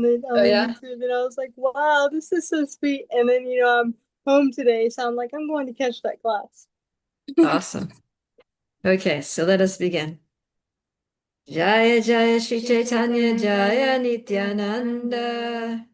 on the Oh yeah, YouTube, and I was like, wow, this is so sweet. And then I'm home today, so I'm like, I'm going to catch that class. awesome. Okay, so let us begin. Jaya Jaya Shri Chaitanya Jaya Nityananda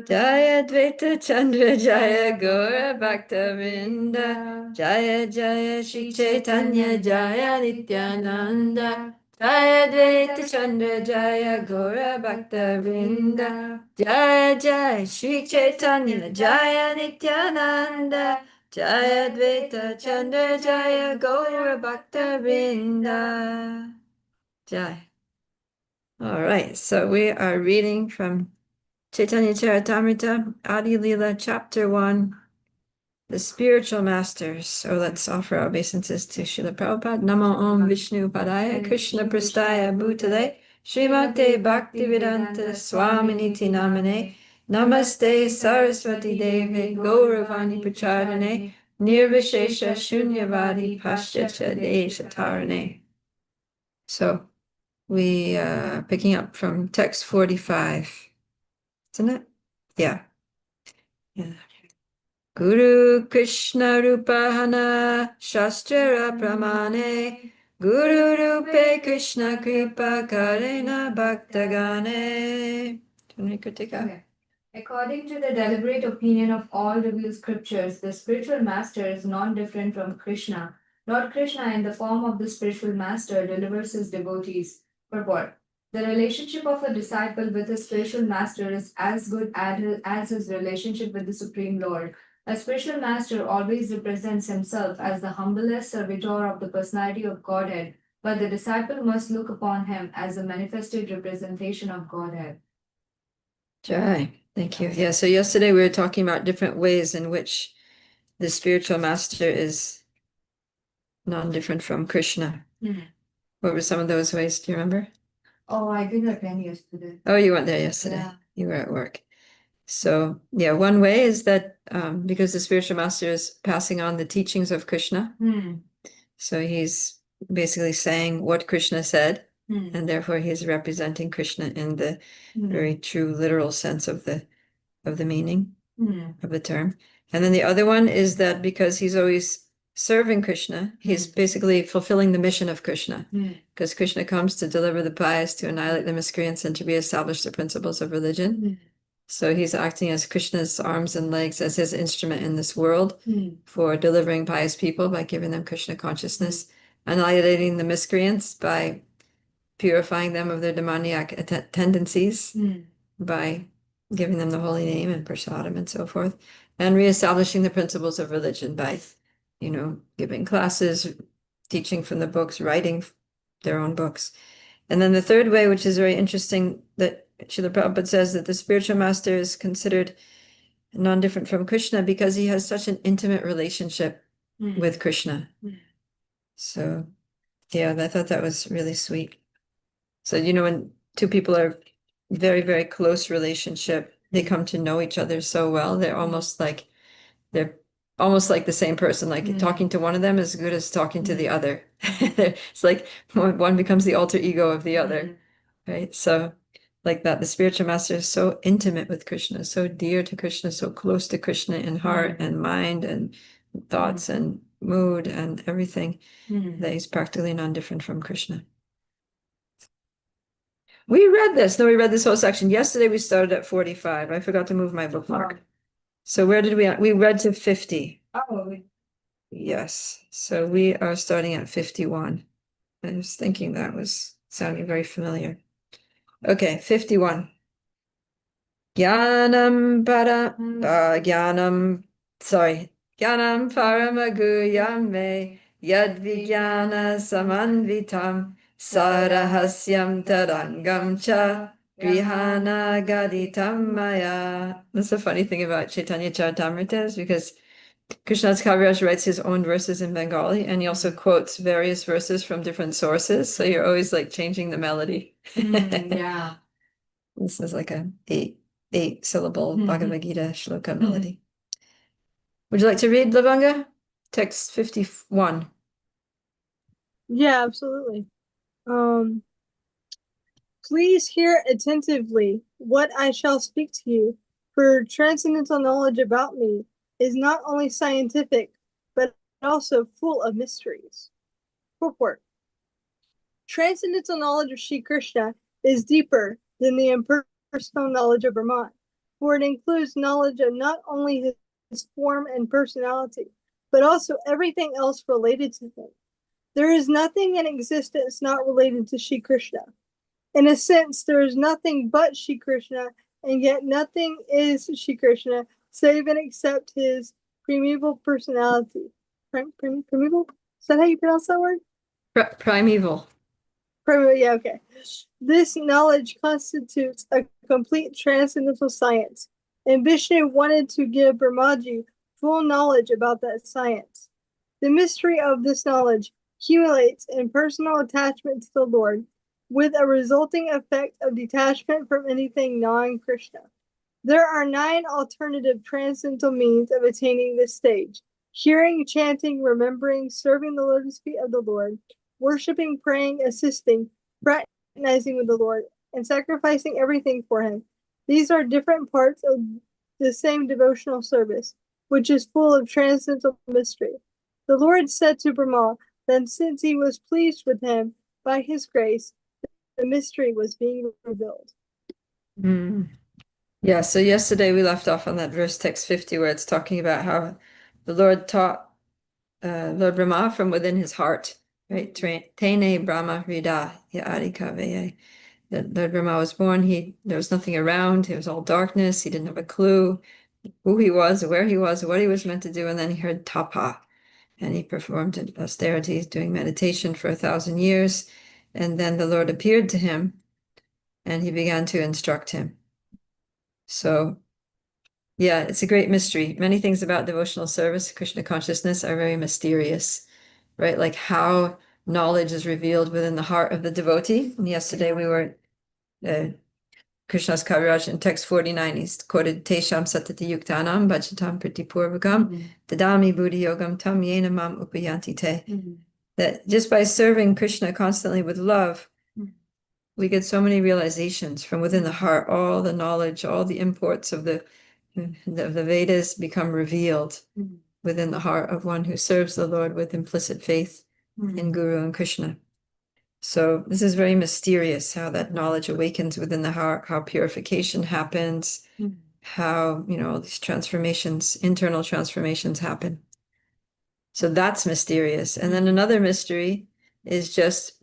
Jaya Dvaita Chandra Jaya Gaura Bhakta Vrinda Jaya Jaya Shri Chaitanya Jaya Nityananda Jaya Dvaita Chandra Jaya Gaura Bhakta Vrinda Jaya Jaya Shri Chaitanya Jaya Nityananda Jaya Dvaita Chandra Jaya Gaura Bhakta Vrinda Jai. All right, so we are reading from Caitanya Charitamrita, Adi Lila, Chapter 1, The Spiritual Masters. So let's offer our obeisances to Srila Prabhupada. Namo Om Vishnu Padaya, Krishna Prastaya Bhutale, Srimate Bhaktivedanta Swaminiti Namane, Namaste Saraswati Deve, Gauravani Prachardane, Nirvishesha Shunyavadi Paschatya Deshatarane. So we are picking up from text 45, isn't it? Yeah. Guru Krishna Rupahana Shastra Pramane Guru Rupe Krishna Kripa Karena Bhaktagane. Okay. According to the deliberate opinion of all revealed scriptures, the spiritual master is non-different from Krishna. Lord Krishna, in the form of the spiritual master, delivers his devotees. Purport. The relationship of a disciple with his spiritual master is as good as his relationship with the Supreme Lord. A spiritual master always represents himself as the humblest servitor of the personality of Godhead, but the disciple must look upon him as a manifested representation of Godhead. Jai. Thank you. Yeah, so yesterday we were talking about different ways in which the spiritual master is non-different from Krishna. What were some of those ways? Do you remember? Oh, I didn't attend yesterday. Oh, you weren't there yesterday. Yeah. You were at work. So, yeah, one way is that because the spiritual master is passing on the teachings of Krishna, so he's basically saying what Krishna said, and therefore he's representing Krishna in the very true literal sense of the meaning of the term. And then the other one is that because he's always serving Krishna, he's basically fulfilling the mission of Krishna, because Krishna comes to deliver the pious, to annihilate the miscreants, and to reestablish the principles of religion. So he's acting as Krishna's arms and legs, as his instrument in this world for delivering pious people by giving them Krishna consciousness, annihilating the miscreants by purifying them of their demoniac tendencies, by giving them the holy name and prasadam and so forth, and reestablishing the principles of religion by, giving classes, teaching from the books, writing their own books. And then the third way, which is very interesting, that Srila Prabhupada says that the spiritual master is considered non-different from Krishna because he has such an intimate relationship with Krishna. So, yeah, I thought that was really sweet. So, when two people are very, very close relationship, they come to know each other so well, they're almost like the same person. Like talking to one of them is as good as talking to the other. It's like one becomes the alter ego of the other, right? So like that, the spiritual master is so intimate with Krishna, so dear to Krishna, so close to Krishna in heart and mind and thoughts and mood and everything, that he's practically non-different from Krishna. We read this whole section. Yesterday we started at 45. I forgot to move my bookmark. So where did we read to 50. Oh, Yes. So we are starting at 51. I was thinking that was sounding very familiar. Okay, 51. Jnanam paramaguyam me yad vijnana samanvitam sarahasyam tadangam cha grihana gaditam maya. That's the funny thing about Caitanya Charitamrita, is because Krishnadas Kaviraj writes his own verses in Bengali, and he also quotes various verses from different sources. So you're always like changing the melody. yeah. This is like a eight syllable Bhagavad Gita shloka melody. Would you like to read, Lavanga? Text 51. Yeah, absolutely. Please hear attentively what I shall speak to you, for transcendental knowledge about me is not only scientific, but also full of mysteries. Purport. Transcendental knowledge of Sri Krishna is deeper than the impersonal knowledge of Brahman, for it includes knowledge of not only his form and personality, but also everything else related to him. There is nothing in existence not related to Sri Krishna. In a sense, there is nothing but Sri Krishna, and yet nothing is Sri Krishna save and except his primeval personality. Primeval? Is that how you pronounce that word? Primeval. Primeval, yeah, okay. This knowledge constitutes a complete transcendental science, and Vishnu wanted to give Brahmaji full knowledge about that science. The mystery of this knowledge accumulates in personal attachment to the Lord, with a resulting effect of detachment from anything non-Krishna. There are 9 alternative transcendental means of attaining this stage: hearing, chanting, remembering, serving the lotus feet of the Lord, worshiping, praying, assisting, fraternizing with the Lord, and sacrificing everything for him. These are different parts of the same devotional service, which is full of transcendental mystery. The Lord said to Brahma that since he was pleased with him by his grace, the mystery was being revealed. Yeah, so yesterday we left off on that verse text 50 where it's talking about how the Lord taught Lord Brahma from within his heart, right? Tene Brahma Rida Yarikaveye. That Lord Brahma was born, there was nothing around, it was all darkness, he didn't have a clue who he was, where he was, what he was meant to do, and then he heard tapa, and he performed austerities, doing meditation for 1,000 years, and then the Lord appeared to him, and he began to instruct him. So, yeah, it's a great mystery. Many things about devotional service, Krishna consciousness, are very mysterious, right? Like how knowledge is revealed within the heart of the devotee. And yesterday we were Krishna's Kaviraj in text 49, he's quoted Tesham Satati Yuktanam Bhajatam Pritipurvakam Dadami Buddhi Yogam Tam Yena Mam Upayanti Te. That just by serving Krishna constantly with love, we get so many realizations from within the heart. All the knowledge, all the imports of the Vedas become revealed within the heart of one who serves the Lord with implicit faith in Guru and Krishna. So this is very mysterious how that knowledge awakens within the heart, how purification happens, how, all these transformations, internal transformations happen. So that's mysterious. And then another mystery is just,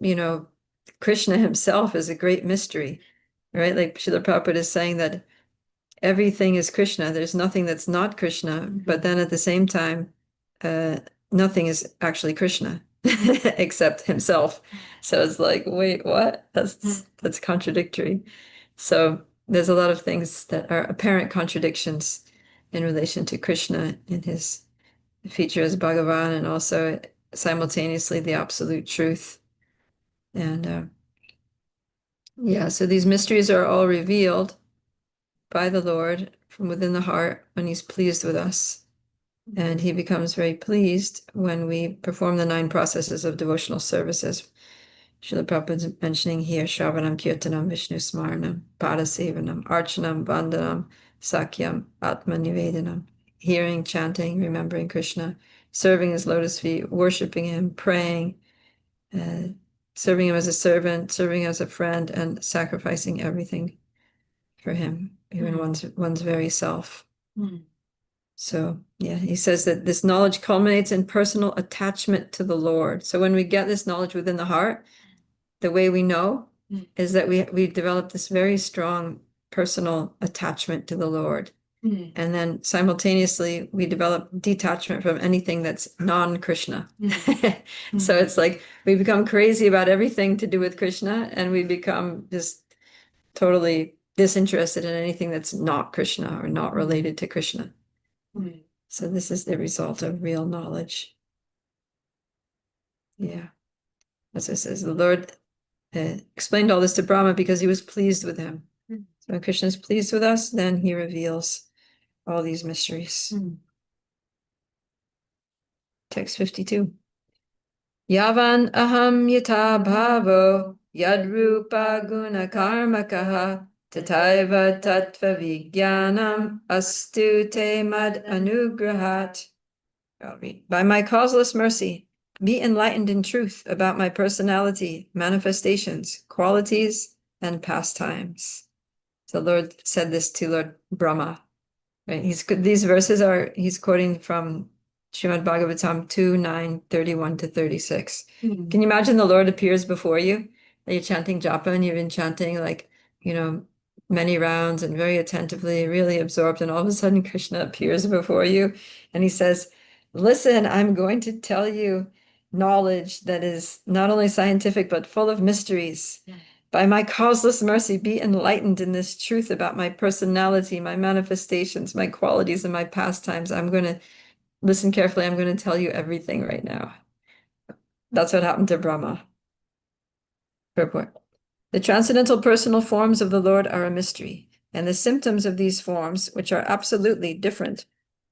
Krishna himself is a great mystery, right? Like Srila Prabhupada is saying that everything is Krishna. There's nothing that's not Krishna, but then at the same time, nothing is actually Krishna except himself. So it's like, wait, what? That's contradictory. So there's a lot of things that are apparent contradictions in relation to Krishna in his feature as Bhagavan, and also simultaneously the absolute truth. And so these mysteries are all revealed by the Lord from within the heart when he's pleased with us. And he becomes very pleased when we perform the 9 processes of devotional services. Srila Prabhupada is mentioning here Shravanam, Kirtanam, Vishnu Smaranam, Padasevanam, Archanam, Vandanam, Sakyam, Atma Nivedanam, hearing, chanting, remembering Krishna, serving his lotus feet, worshiping him, praying, serving him as a servant, serving as a friend, and sacrificing everything for him, even one's very self. So, yeah, he says that this knowledge culminates in personal attachment to the Lord. So when we get this knowledge within the heart, the way we know is that we develop this very strong personal attachment to the Lord. And then simultaneously, we develop detachment from anything that's non-Krishna. So it's like we become crazy about everything to do with Krishna, and we become just totally disinterested in anything that's not Krishna or not related to Krishna. So this is the result of real knowledge. Yeah. As it says, the Lord explained all this to Brahma because he was pleased with him. So when Krishna is pleased with us, then he reveals all these mysteries. Text 52. Yavan aham yata bhavo Yadrupa guna karmakaha tataiva tattva vijnanam astu te mad anugrahat. I'll read. By my causeless mercy, be enlightened in truth about my personality, manifestations, qualities, and pastimes. So Lord said this to Lord Brahma. Right? These verses are, he's quoting from Srimad Bhagavatam 2:9:31-36. Can you imagine the Lord appears before you? And you're chanting japa and you've been chanting like, many rounds and very attentively, really absorbed. And all of a sudden Krishna appears before you and he says, listen, I'm going to tell you knowledge that is not only scientific, but full of mysteries. By my causeless mercy, be enlightened in this truth about my personality, my manifestations, my qualities, and my pastimes. I'm going to listen carefully. I'm going to tell you everything right now. That's what happened to Brahma. Purport. The transcendental personal forms of the Lord are a mystery, and the symptoms of these forms, which are absolutely different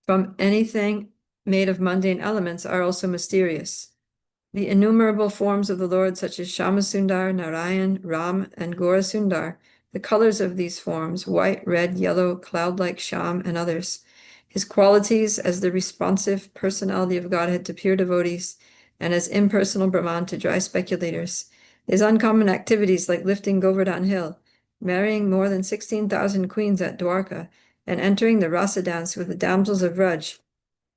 from anything made of mundane elements, are also mysterious. The innumerable forms of the Lord, such as Shamasundar, Narayan, Ram, and Gaurasundar, the colors of these forms, white, red, yellow, cloud-like Sham, and others, his qualities as the responsive personality of Godhead to pure devotees, and as impersonal Brahman to dry speculators, his uncommon activities like lifting Govardhan Hill, marrying more than 16,000 queens at Dwarka, and entering the rasa dance with the damsels of Vraj,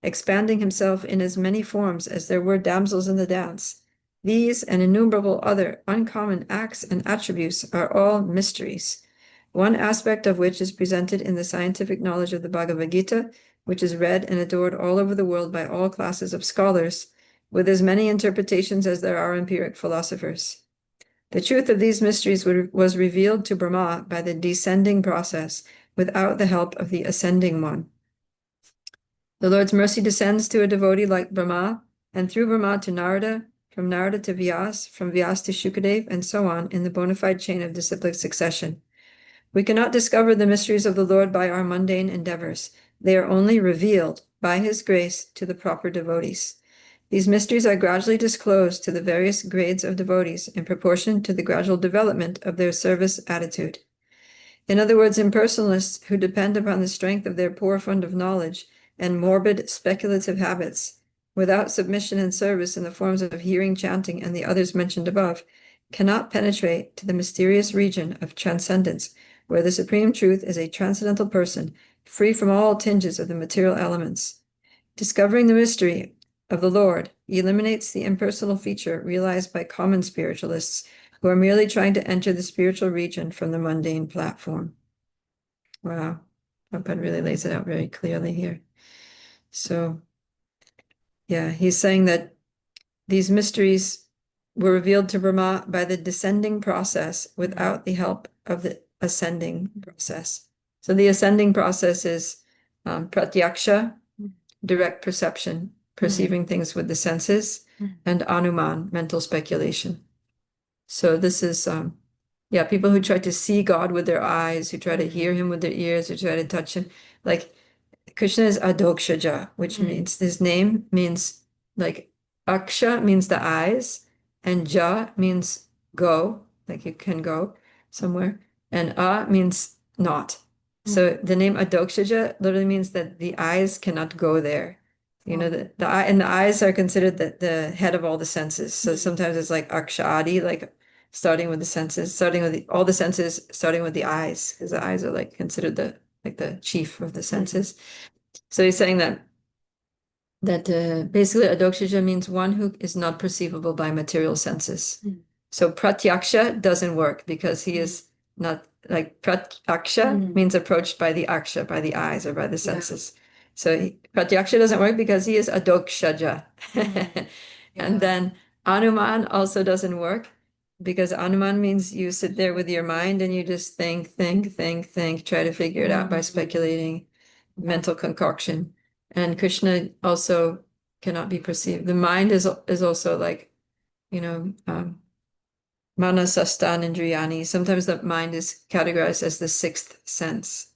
expanding himself in as many forms as there were damsels in the dance. These and innumerable other uncommon acts and attributes are all mysteries, one aspect of which is presented in the scientific knowledge of the Bhagavad Gita, which is read and adored all over the world by all classes of scholars, with as many interpretations as there are empiric philosophers. The truth of these mysteries was revealed to Brahma by the descending process, without the help of the ascending one. The Lord's mercy descends to a devotee like Brahma, and through Brahma to Narada, from Narada to Vyas, from Vyas to Shukadev, and so on in the bona fide chain of disciplic succession. We cannot discover the mysteries of the Lord by our mundane endeavors. They are only revealed by his grace to the proper devotees. These mysteries are gradually disclosed to the various grades of devotees in proportion to the gradual development of their service attitude. In other words, impersonalists who depend upon the strength of their poor fund of knowledge and morbid speculative habits, without submission and service in the forms of hearing, chanting, and the others mentioned above, cannot penetrate to the mysterious region of transcendence, where the supreme truth is a transcendental person, free from all tinges of the material elements. Discovering the mystery of the Lord eliminates the impersonal feature realized by common spiritualists who are merely trying to enter the spiritual region from the mundane platform. Wow, Prabhupada really lays it out very clearly here. So, yeah, he's saying that these mysteries were revealed to Brahma by the descending process without the help of the ascending process. So the ascending process is pratyaksha, direct perception, perceiving things with the senses, and anuman, mental speculation. So this is, people who try to see God with their eyes, who try to hear him with their ears, who try to touch him. Like Krishna is Adokshaja, which means his name means like Aksha means the eyes, and Ja means go, like you can go somewhere, and A means not. So the name Adokshaja literally means that the eyes cannot go there. You know, the eye and the eyes are considered the head of all the senses. So sometimes it's like Akshadi, like starting with the senses, starting with all the senses, starting with the eyes, because the eyes are like considered the chief of the senses. So he's saying that basically Adokshaja means one who is not perceivable by material senses. So pratyaksha doesn't work because he is not like pratyaksha means approached by the aksha, by the eyes or by the senses. So pratyaksha doesn't work because he is adokshaja. And then anuman also doesn't work because anuman means you sit there with your mind and you just think, try to figure it out by speculating, mental concoction. And Krishna also cannot be perceived. The mind is also like, manasastan indriyani. Sometimes the mind is categorized as the sixth sense,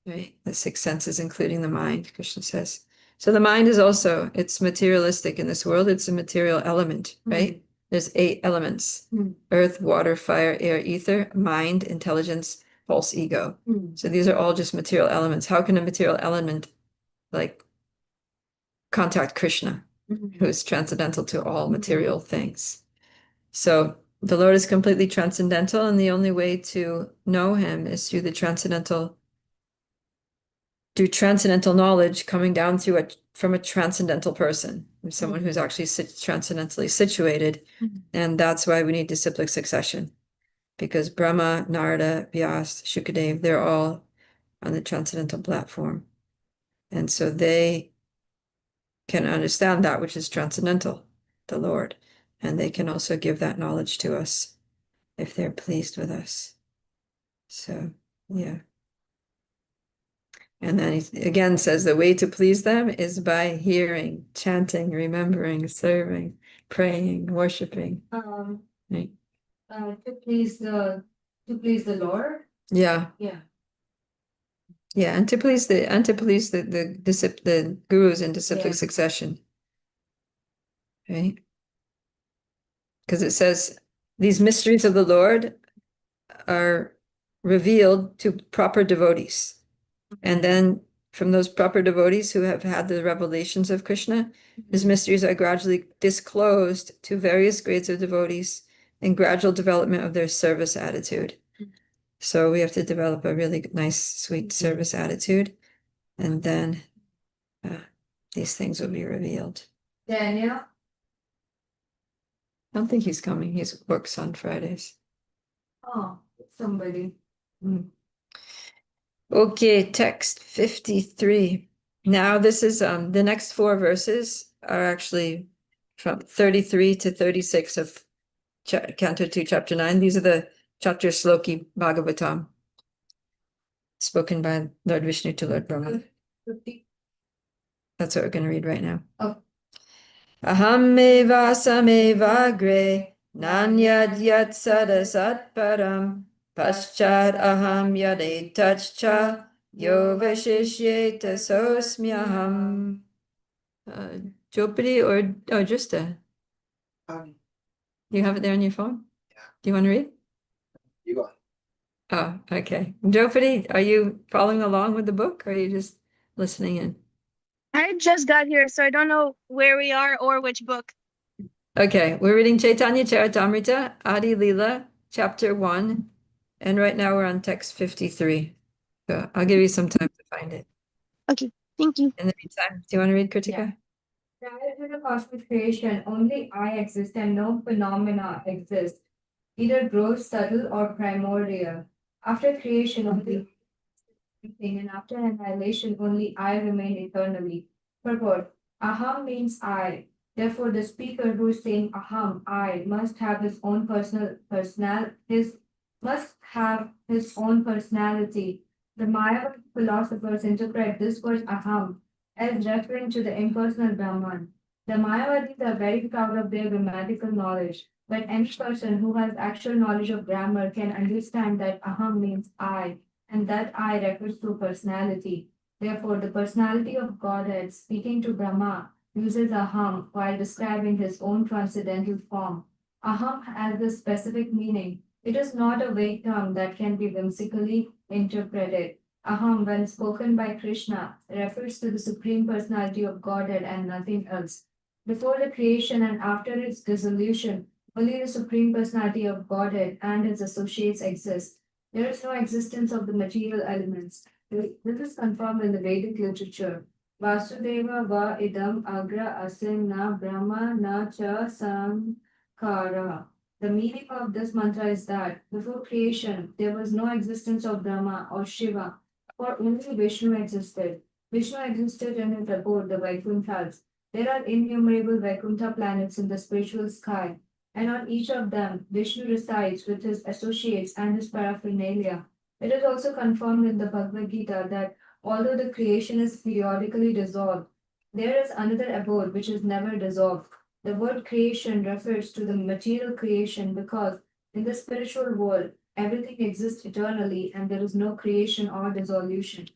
right? The sixth senses, including the mind, Krishna says. So the mind is also, it's materialistic in this world. It's a material element, right? There's 8 elements: earth, water, fire, air, ether, mind, intelligence, false ego. So these are all just material elements. How can a material element like contact Krishna, who is transcendental to all material things? So the Lord is completely transcendental, and the only way to know him is through transcendental knowledge coming down from a transcendental person, someone who's actually transcendentally situated. And that's why we need disciplic succession, because Brahma, Narada, Vyas, Shukadev, they're all on the transcendental platform. And so they can understand that which is transcendental, the Lord, and they can also give that knowledge to us if they're pleased with us. So, yeah. And then he again says the way to please them is by hearing, chanting, remembering, serving, praying, worshiping. Right. To please the Lord. Yeah. Yeah. Yeah, and to please the gurus in disciplic succession. Right? Because it says these mysteries of the Lord are revealed to proper devotees. And then from those proper devotees who have had the revelations of Krishna, his mysteries are gradually disclosed to various grades of devotees in gradual development of their service attitude. So we have to develop a really nice, sweet service attitude, and then these things will be revealed. Daniel. I don't think he's coming. He works on Fridays. Oh, somebody. Okay, text 53. Now this is the next 4 verses are actually from 33 to 36 of Canto 2, Chapter 9. These are the Chapter Sloki Bhagavatam, spoken by Lord Vishnu to Lord Brahma. 50. That's what we're going to read right now. Oh. Aham eva sameva gre nanyad yat sadasat param paschad aham yad etachcha yo vashishyeta sosmyaham. Jopati or Justa? You have it there on your phone? Yeah. Do you want to read? You go. Oh, okay. Jopati, are you following along with the book, or are you just listening in? I just got here, so I don't know where we are or which book. Okay, we're reading Caitanya Caritamrita, Adi Lila, Chapter 1, and right now we're on text 53. So I'll give you some time to find it. Okay, thank you. In the meantime, do you want to read, Kritika? Prior to the cosmic creation, only I exist and no phenomena exist, either gross, subtle, or primordial. After creation, only everything, and after annihilation, only I remain eternally. Purport: Aham means I. Therefore, the speaker who is saying Aham, I, must have his own personality. The Maya philosophers interpret this word Aham as referring to the impersonal Brahman. The Mayavadis are very proud of their grammatical knowledge, but any person who has actual knowledge of grammar can understand that Aham means I, and that I refers to personality. Therefore, the personality of Godhead speaking to Brahma uses Aham while describing his own transcendental form. Aham has a specific meaning. It is not a vague term that can be whimsically interpreted. Aham, when spoken by Krishna, refers to the Supreme Personality of Godhead and nothing else. Before the creation and after its dissolution, only the Supreme Personality of Godhead and its associates exist. There is no existence of the material elements. This is confirmed in the Vedic literature. Vasudeva va idam agra asim na brahma na cha sankara. The meaning of this mantra is that before creation, there was no existence of Brahma or Shiva, for only Vishnu existed. Vishnu existed in his abode, the Vaikunthas. There are innumerable Vaikuntha planets in the spiritual sky, and on each of them, Vishnu resides with his associates and his paraphernalia. It is also confirmed in the Bhagavad Gita that although the creation is periodically dissolved, there is another abode which is never dissolved. The word creation refers to the material creation because in the spiritual world, everything exists eternally and there is no creation or dissolution.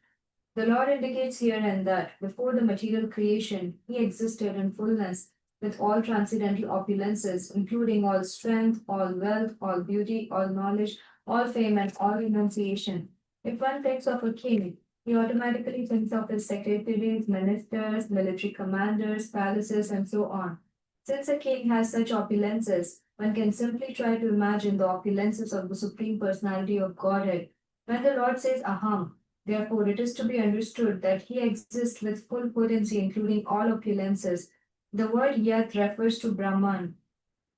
The Lord indicates herein that before the material creation, he existed in fullness with all transcendental opulences, including all strength, all wealth, all beauty, all knowledge, all fame, and all renunciation. If one thinks of a king, he automatically thinks of his secretaries, ministers, military commanders, palaces, and so on. Since a king has such opulences, one can simply try to imagine the opulences of the Supreme Personality of Godhead. When the Lord says Aham, therefore it is to be understood that he exists with full potency, including all opulences. The word Yat refers to Brahman,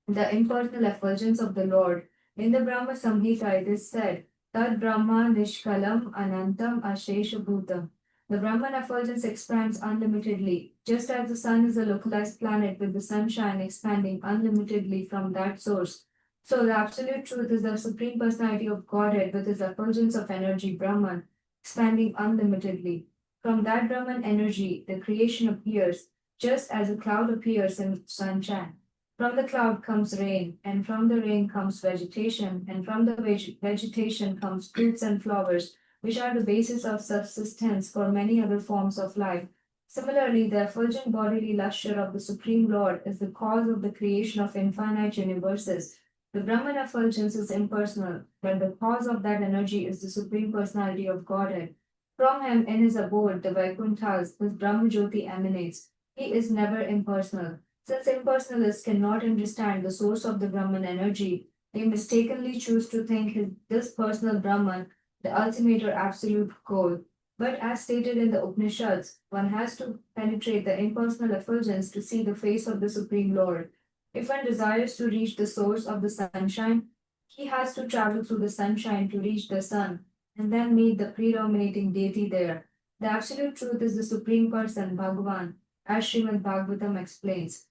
the impersonal effulgence of the Lord. In the Brahma Samhita, it is said, Tad Brahma Nishkalam Anantam Ashesha Bhutam. The Brahman effulgence expands unlimitedly, just as the sun is a localized planet with the sunshine expanding unlimitedly from that source. So the absolute truth is the Supreme Personality of Godhead with his effulgence of energy, Brahman, expanding unlimitedly. From that Brahman energy, the creation appears, just as a cloud appears in sunshine. From the cloud comes rain, and from the rain comes vegetation, and from the vegetation comes fruits and flowers, which are the basis of subsistence for many other forms of life. Similarly, the effulgent bodily lustre of the Supreme Lord is the cause of the creation of infinite universes. The Brahman effulgence is impersonal, but the cause of that energy is the Supreme Personality of Godhead. From him, in his abode, the Vaikunthas, this Brahma Jyoti emanates. He is never impersonal. Since impersonalists cannot understand the source of the Brahman energy, they mistakenly choose to think this personal Brahman the ultimate or absolute goal. But as stated in the Upanishads, one has to penetrate the impersonal effulgence to see the face of the Supreme Lord. If one desires to reach the source of the sunshine, he has to travel through the sunshine to reach the sun, and then meet the predominating deity there. The absolute truth is the Supreme Person, Bhagavan, as Srimad Bhagavatam explains.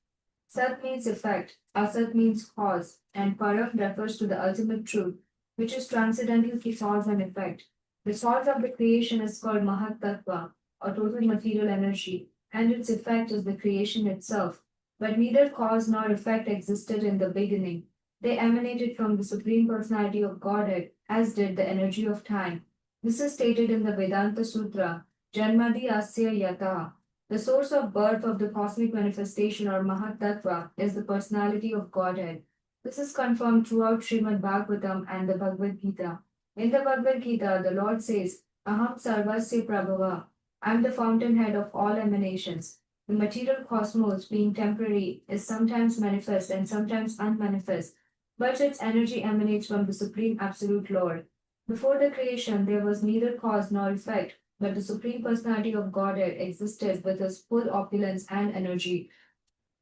Sat means effect, Asat means cause, and Param refers to the ultimate truth, which is transcendental to cause and effect. The source of the creation is called Mahat Tattva, or total material energy, and its effect is the creation itself. But neither cause nor effect existed in the beginning. They emanated from the Supreme Personality of Godhead, as did the energy of time. This is stated in the Vedanta Sutra, Janmadi Asya Yata. The source of birth of the cosmic manifestation or Mahat Tattva is the personality of Godhead. This is confirmed throughout Srimad Bhagavatam and the Bhagavad Gita. In the Bhagavad Gita, the Lord says, Aham Sarvasya Prabhava. I am the fountainhead of all emanations. The material cosmos, being temporary, is sometimes manifest and sometimes unmanifest, but its energy emanates from the Supreme Absolute Lord. Before the creation, there was neither cause nor effect, but the Supreme Personality of Godhead existed with his full opulence and energy.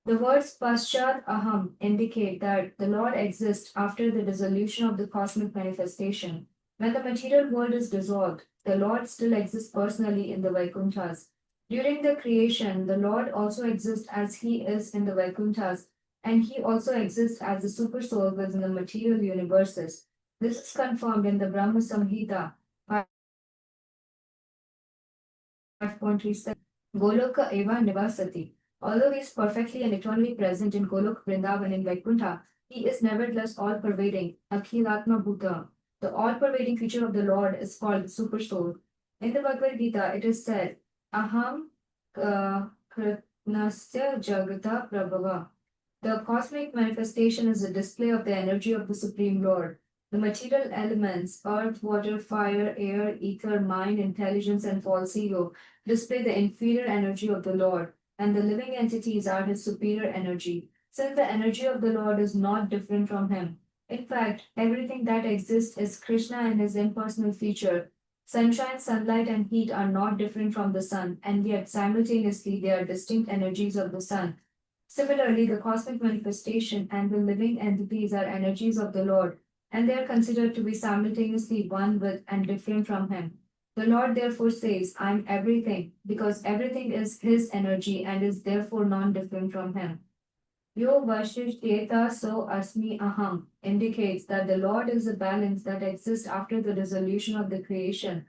The words Paschat Aham indicate that the Lord exists after the dissolution of the cosmic manifestation. When the material world is dissolved, the Lord still exists personally in the Vaikunthas. During the creation, the Lord also exists as he is in the Vaikunthas, and he also exists as the supersoul within the material universes. This is confirmed in the Brahma Samhita 5.37. Goloka Eva Nivasati. Although he is perfectly and eternally present in Golok Vrindavan in Vaikuntha, he is nevertheless all-pervading, Akhilatma Bhuta. The all-pervading feature of the Lord is called the Supersoul. In the Bhagavad Gita, it is said, Aham Kritnasya Jagata Prabhava. The cosmic manifestation is a display of the energy of the Supreme Lord. The material elements, earth, water, fire, air, ether, mind, intelligence, and false ego, display the inferior energy of the Lord, and the living entities are his superior energy, since the energy of the Lord is not different from him. In fact, everything that exists is Krishna and his impersonal feature. Sunshine, sunlight, and heat are not different from the sun, and yet simultaneously they are distinct energies of the sun. Similarly, the cosmic manifestation and the living entities are energies of the Lord, and they are considered to be simultaneously one with and different from him. The Lord therefore says, I am everything, because everything is his energy and is therefore non-different from him. Yo Vashishteta So Asmi Aham indicates that the Lord is the balance that exists after the dissolution of the creation.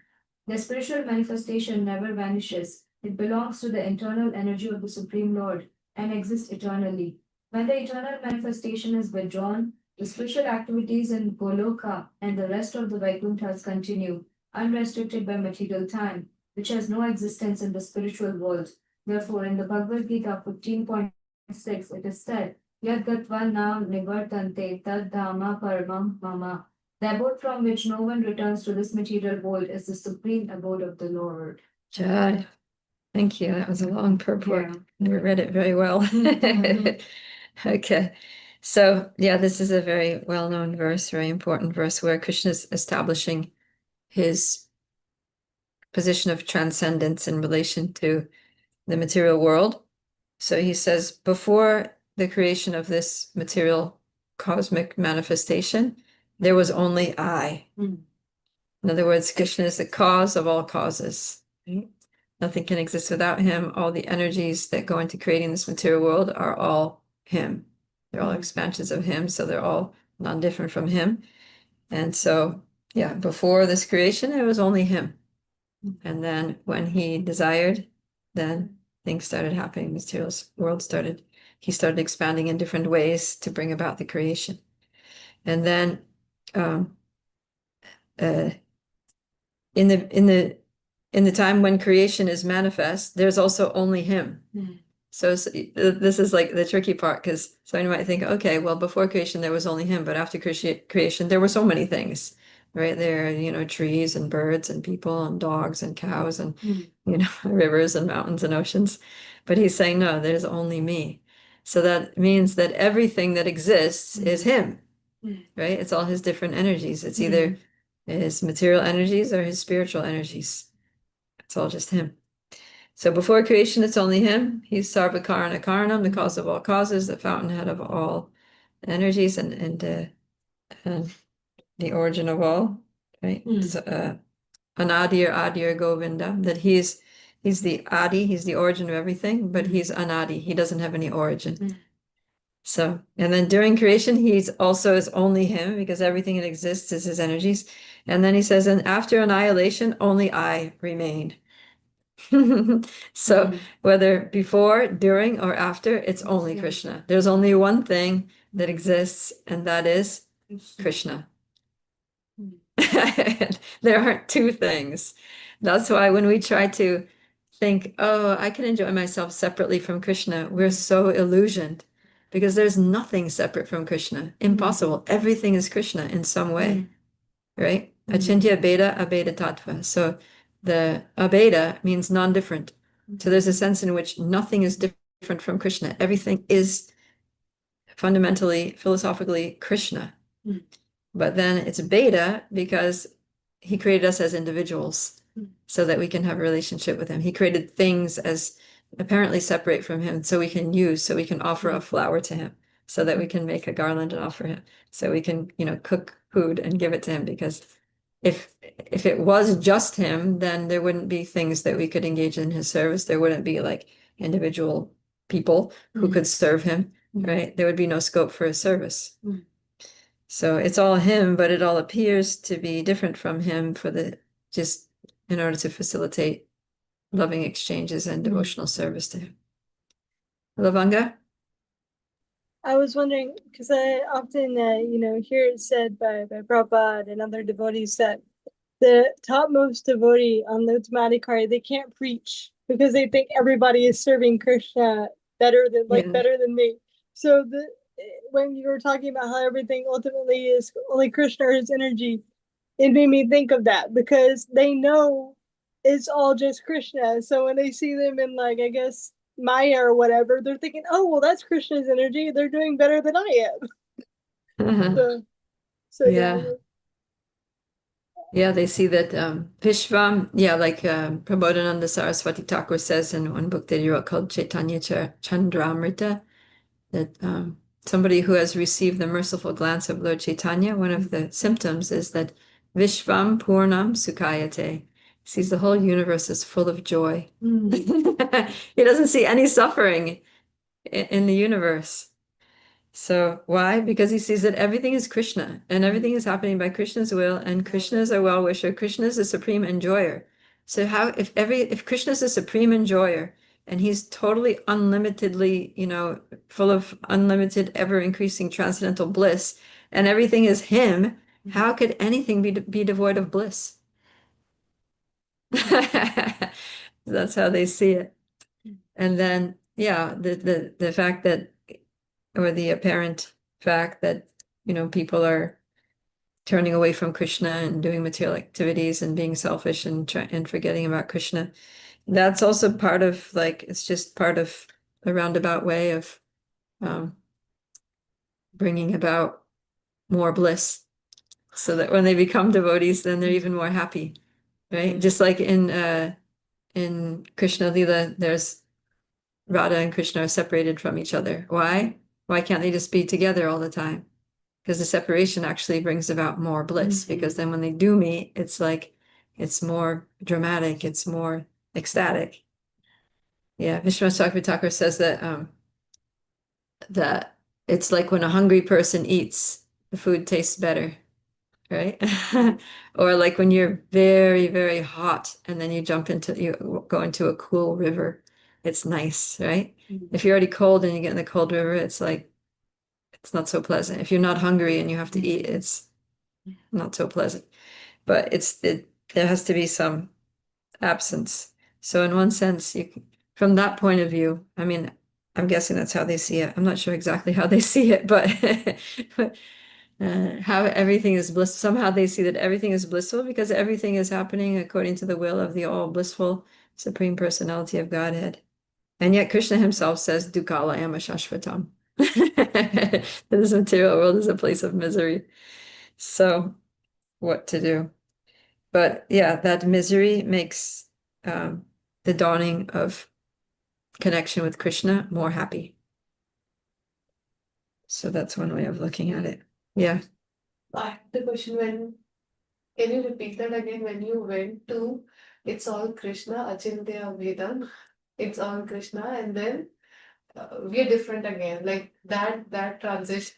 The spiritual manifestation never vanishes. It belongs to the internal energy of the Supreme Lord and exists eternally. When the eternal manifestation is withdrawn, the spiritual activities in Goloka and the rest of the Vaikunthas continue, unrestricted by material time, which has no existence in the spiritual world. Therefore, in the Bhagavad Gita 15. 6, it is said, Yad gatva na nivartante tad dhamma paramam mama. The abode from which no one returns to this material world is the supreme abode of the Lord. Jai. Thank you. That was a long purport. Yeah. You read it very well. Okay. So, yeah, this is a very well-known verse, very important verse where Krishna is establishing his position of transcendence in relation to the material world. So he says, before the creation of this material cosmic manifestation, there was only I. Mm. In other words, Krishna is the cause of all causes. Right? Nothing can exist without him. All the energies that go into creating this material world are all him. They're all expansions of him, so they're all non-different from him. And so, yeah, before this creation, it was only him. And then when he desired, then things started happening. Material world started, he started expanding in different ways to bring about the creation. And then in the time when creation is manifest, there's also only him. So this is like the tricky part, because someone might think, okay, well, before creation there was only him, but after creation there were so many things, right? There are, trees and birds and people and dogs and cows and rivers and mountains and oceans. But he's saying, no, there's only me. So that means that everything that exists is him, right? It's all his different energies. It's either his material energies or his spiritual energies. It's all just him. So before creation, it's only him. He's Sarva Karana Karanam, the cause of all causes, the fountainhead of all energies, and the origin of all, right? So, Anadi or Adi or Govinda, that he's the Adi, he's the origin of everything, but he's Anadi. He doesn't have any origin. So, and then during creation, he's also is only him, because everything that exists is his energies. And then he says, and after annihilation, only I remain. So whether before, during, or after, it's only Krishna. There's only one thing that exists, and that is Krishna. There aren't two things. That's why when we try to think, oh, I can enjoy myself separately from Krishna, we're so illusioned, because there's nothing separate from Krishna. Impossible. Everything is Krishna in some way, right? Achintya Abheda, Abheda Tattva. So the Abheda means non-different. So there's a sense in which nothing is different from Krishna. Everything is fundamentally, philosophically Krishna. But then it's beta because he created us as individuals so that we can have a relationship with him. He created things as apparently separate from him so we can use, so we can offer a flower to him, so that we can make a garland and offer him, so we can, cook food and give it to him. Because if it was just him, then there wouldn't be things that we could engage in his service. There wouldn't be like individual people who could serve him, right? There would be no scope for his service. So it's all him, but it all appears to be different from him just in order to facilitate loving exchanges and devotional service to him. Lavanga? I was wondering, because I often, hear it said by Prabhupada and other devotees that the topmost devotee on the Uttamadhikari, they can't preach because they think everybody is serving Krishna better than me. So when you were talking about how everything ultimately is only Krishna or his energy, it made me think of that, because they know it's all just Krishna. So when they see them in, like, I guess Maya or whatever, they're thinking, oh, well, that's Krishna's energy. They're doing better than I am. So yeah. Yeah, they see that Vishvam, like Prabodhananda Saraswati Thakur says in one book that he wrote called Caitanya Chandramrita, that somebody who has received the merciful glance of Lord Chaitanya, one of the symptoms is that Vishvam Purnam Sukhayate, sees the whole universe is full of joy. He doesn't see any suffering in the universe. So why? Because he sees that everything is Krishna and everything is happening by Krishna's will, and Krishna is a well-wisher. Krishna is a supreme enjoyer. So how, if Krishna is a supreme enjoyer and he's totally unlimitedly, full of unlimited, ever-increasing transcendental bliss, and everything is him, how could anything be devoid of bliss? That's how they see it. And then yeah, the fact that, or the apparent fact that, people are turning away from Krishna and doing material activities and being selfish and forgetting about Krishna. That's also part of, like, it's just part of a roundabout way of bringing about more bliss, so that when they become devotees, then they're even more happy, right? Just like in Krishna Lila, there's Radha and Krishna are separated from each other. Why? Why can't they just be together all the time? Because the separation actually brings about more bliss, because then when they do meet, it's like, it's more dramatic, it's more ecstatic. Yeah, Vishwanath Thakur says that it's like when a hungry person eats, the food tastes better, right? Or like when you're very, very hot and then you go into a cool river, it's nice, right? If you're already cold and you get in the cold river, it's like, it's not so pleasant. If you're not hungry and you have to eat, it's not so pleasant. But there has to be some absence. So in one sense, from that point of view, I mean, I'm guessing that's how they see it. I'm not sure exactly how they see it, but how everything is blissful. Somehow they see that everything is blissful because everything is happening according to the will of the all blissful Supreme Personality of Godhead. And yet Krishna himself says, Dukala ama shashvatam. This material world is a place of misery. So what to do? But yeah, that misery makes the dawning of connection with Krishna more happy. So that's one way of looking at it. Yeah. I have the question, can you repeat that again? When you went to, it's all Krishna, Achintya Vedam, it's all Krishna, and then we're different again. Like that transition.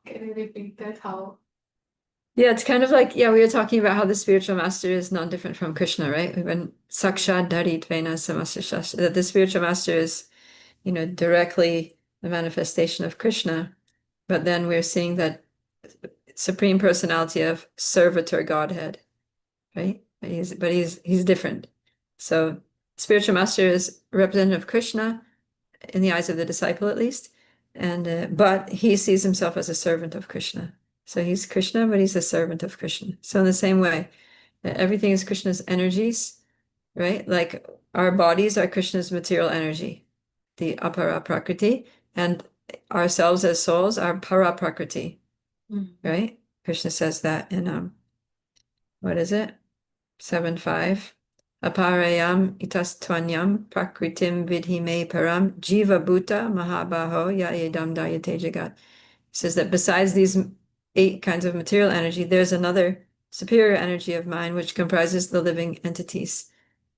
Can you repeat that? How? Yeah, it's kind of like, we were talking about how the spiritual master is not different from Krishna, right? When Sakshat Dharitvena Samasya, that the spiritual master is, directly the manifestation of Krishna. But then we're seeing that Supreme Personality of Servitor Godhead, right? But he's different. So spiritual master is representative of Krishna in the eyes of the disciple, at least, and but he sees himself as a servant of Krishna. So he's Krishna, but he's a servant of Krishna. So in the same way, everything is Krishna's energies, right? Like our bodies are Krishna's material energy, the apara prakriti, and ourselves as souls are para prakriti, right? Krishna says that in what is it? 7.5. Aparayam itastvanyam prakritim vidhime param jiva bhuta mahabaho ya edam dayate jagat. Says that besides these 8 kinds of material energy, there's another superior energy of mind which comprises the living entities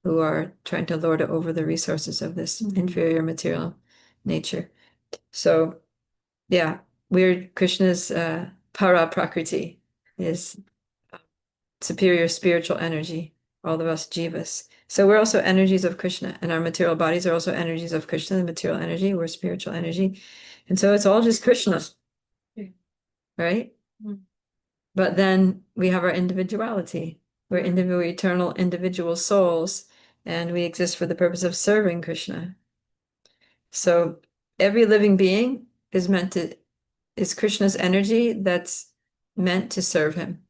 who are trying to lord over the resources of this inferior material nature. So yeah, we're Krishna's para prakriti is superior spiritual energy, all of us jivas. So we're also energies of Krishna, and our material bodies are also energies of Krishna, the material energy, we're spiritual energy. And so it's all just Krishna, right? But then we have our individuality. We're eternal individual souls, and we exist for the purpose of serving Krishna. So every living being is Krishna's energy that's meant to serve him.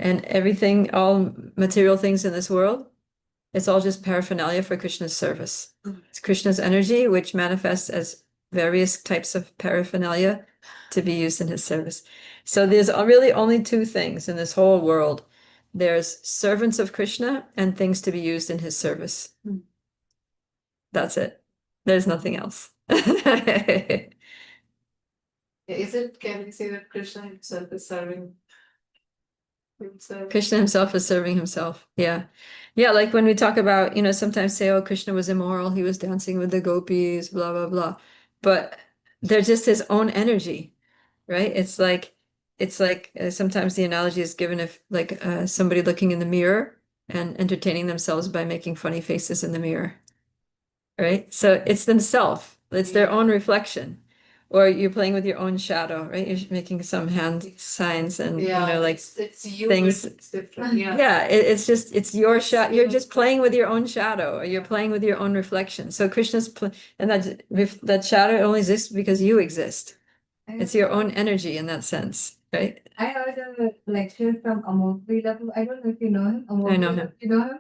And everything, all material things in this world, it's all just paraphernalia for Krishna's service. It's Krishna's energy, which manifests as various types of paraphernalia to be used in his service. So there's really only 2 things in this whole world. There's servants of Krishna and things to be used in his service. That's it. There's nothing else. Can we say that Krishna himself is serving himself? Krishna himself is serving himself. Yeah. Yeah, like when we talk about, sometimes say, oh, Krishna was immoral, he was dancing with the gopis, blah, blah, blah. But they're just his own energy, right? It's like sometimes the analogy is given of like somebody looking in the mirror and entertaining themselves by making funny faces in the mirror, right? So it's themselves, it's their own reflection. or you're playing with your own shadow, right? You're making some hand signs and, you know, like, it's you, things- it's different. Yeah. yeah, it's just, it's your It's shadow. You're your- just playing with your own shadow, or you're playing with your own reflection. So Krishna's, and that shadow only exists because you exist. It's your own energy in that sense, right? I heard a lecture from Amol Prabhupada. I don't know if you know him. Amol I know Prabhupada, him. You know him?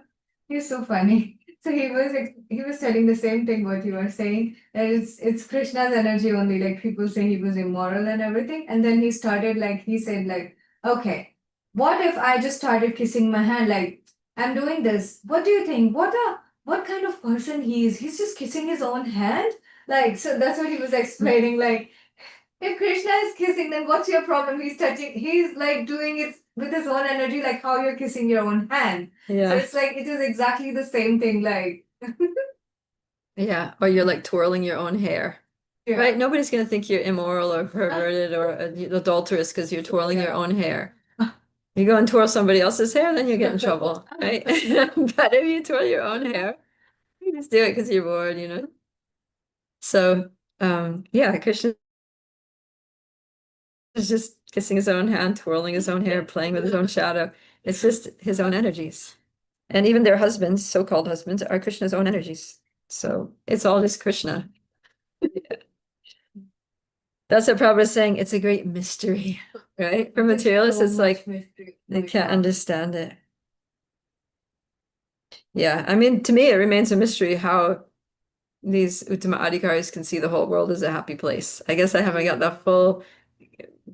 He's so funny. So he was telling the same thing what you are saying. That it's Krishna's energy only. Like people say he was immoral and everything. And then he started like he said like, okay, what if I just started kissing my hand? Like I'm doing this. What do you think? What kind of person he is? He's just kissing his own hand. Like so that's what he was explaining. Like if Krishna is kissing, then what's your problem? He's like doing it with his own energy, like how you're kissing your own hand. So Yeah, it's like it is exactly the same thing, like yeah. Or you're like twirling your own hair. yeah. Right? Nobody's going to think you're immoral or perverted or adulterous because you're twirling your Yeah. own hair. You go and twirl somebody else's hair, then you get in trouble, right? But if you twirl your own hair, you just do it because you're bored, you know? So, yeah, Krishna is just kissing his own hand, twirling his own hair, playing with his own shadow. It's just his own energies. And even their husbands, so-called husbands, are Krishna's own energies. So it's all just Krishna. That's what Prabhupada is saying. It's a great mystery, right? For materialists, it's like they can't understand it. Yeah, I mean, to me, it remains a mystery how these Uttama Adhikaris can see the whole world as a happy place. I guess I haven't got the full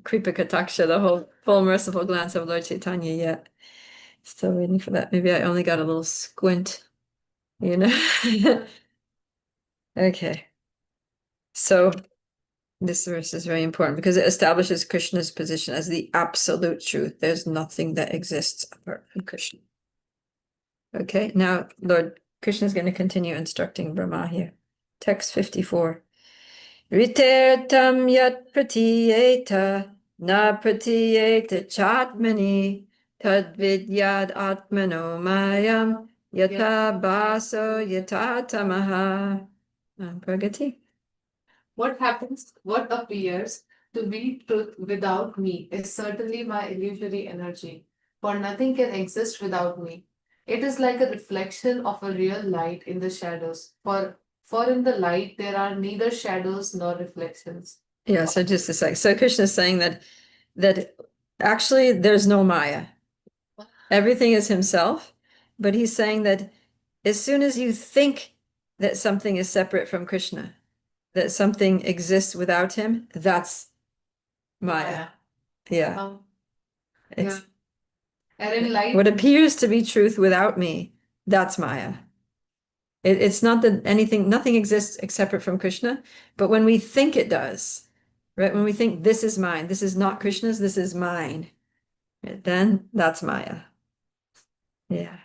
Kripa Kataksha, the whole full merciful glance of Lord Chaitanya yet. Still waiting for that. Maybe I only got a little squint, you know? Okay. So this verse is very important because it establishes Krishna's position as the absolute truth. There's nothing that exists apart from Krishna. Okay, now Lord Krishna is going to continue instructing Brahma here. Text 54. Ritertam yat pratiyeta na pratiyeta chatmani tad vidyad atmano mayam yata baso yata tamaha. Pragati. What happens, what appears to be truth without me is certainly my illusory energy, for nothing can exist without me. It is like a reflection of a real light in the shadows, for in the light there are neither shadows nor reflections. Yeah, so just a sec. So Krishna is saying that actually there's no Maya. Everything is himself, but he's saying that as soon as you think that something is separate from Krishna, that something exists without him, that's Maya. Yeah. Um, It's and in light, what appears to be truth without me, that's Maya. It's not that nothing exists except from Krishna, but when we think it does, right? When we think this is mine, this is not Krishna's, this is mine, then that's Maya. Yeah.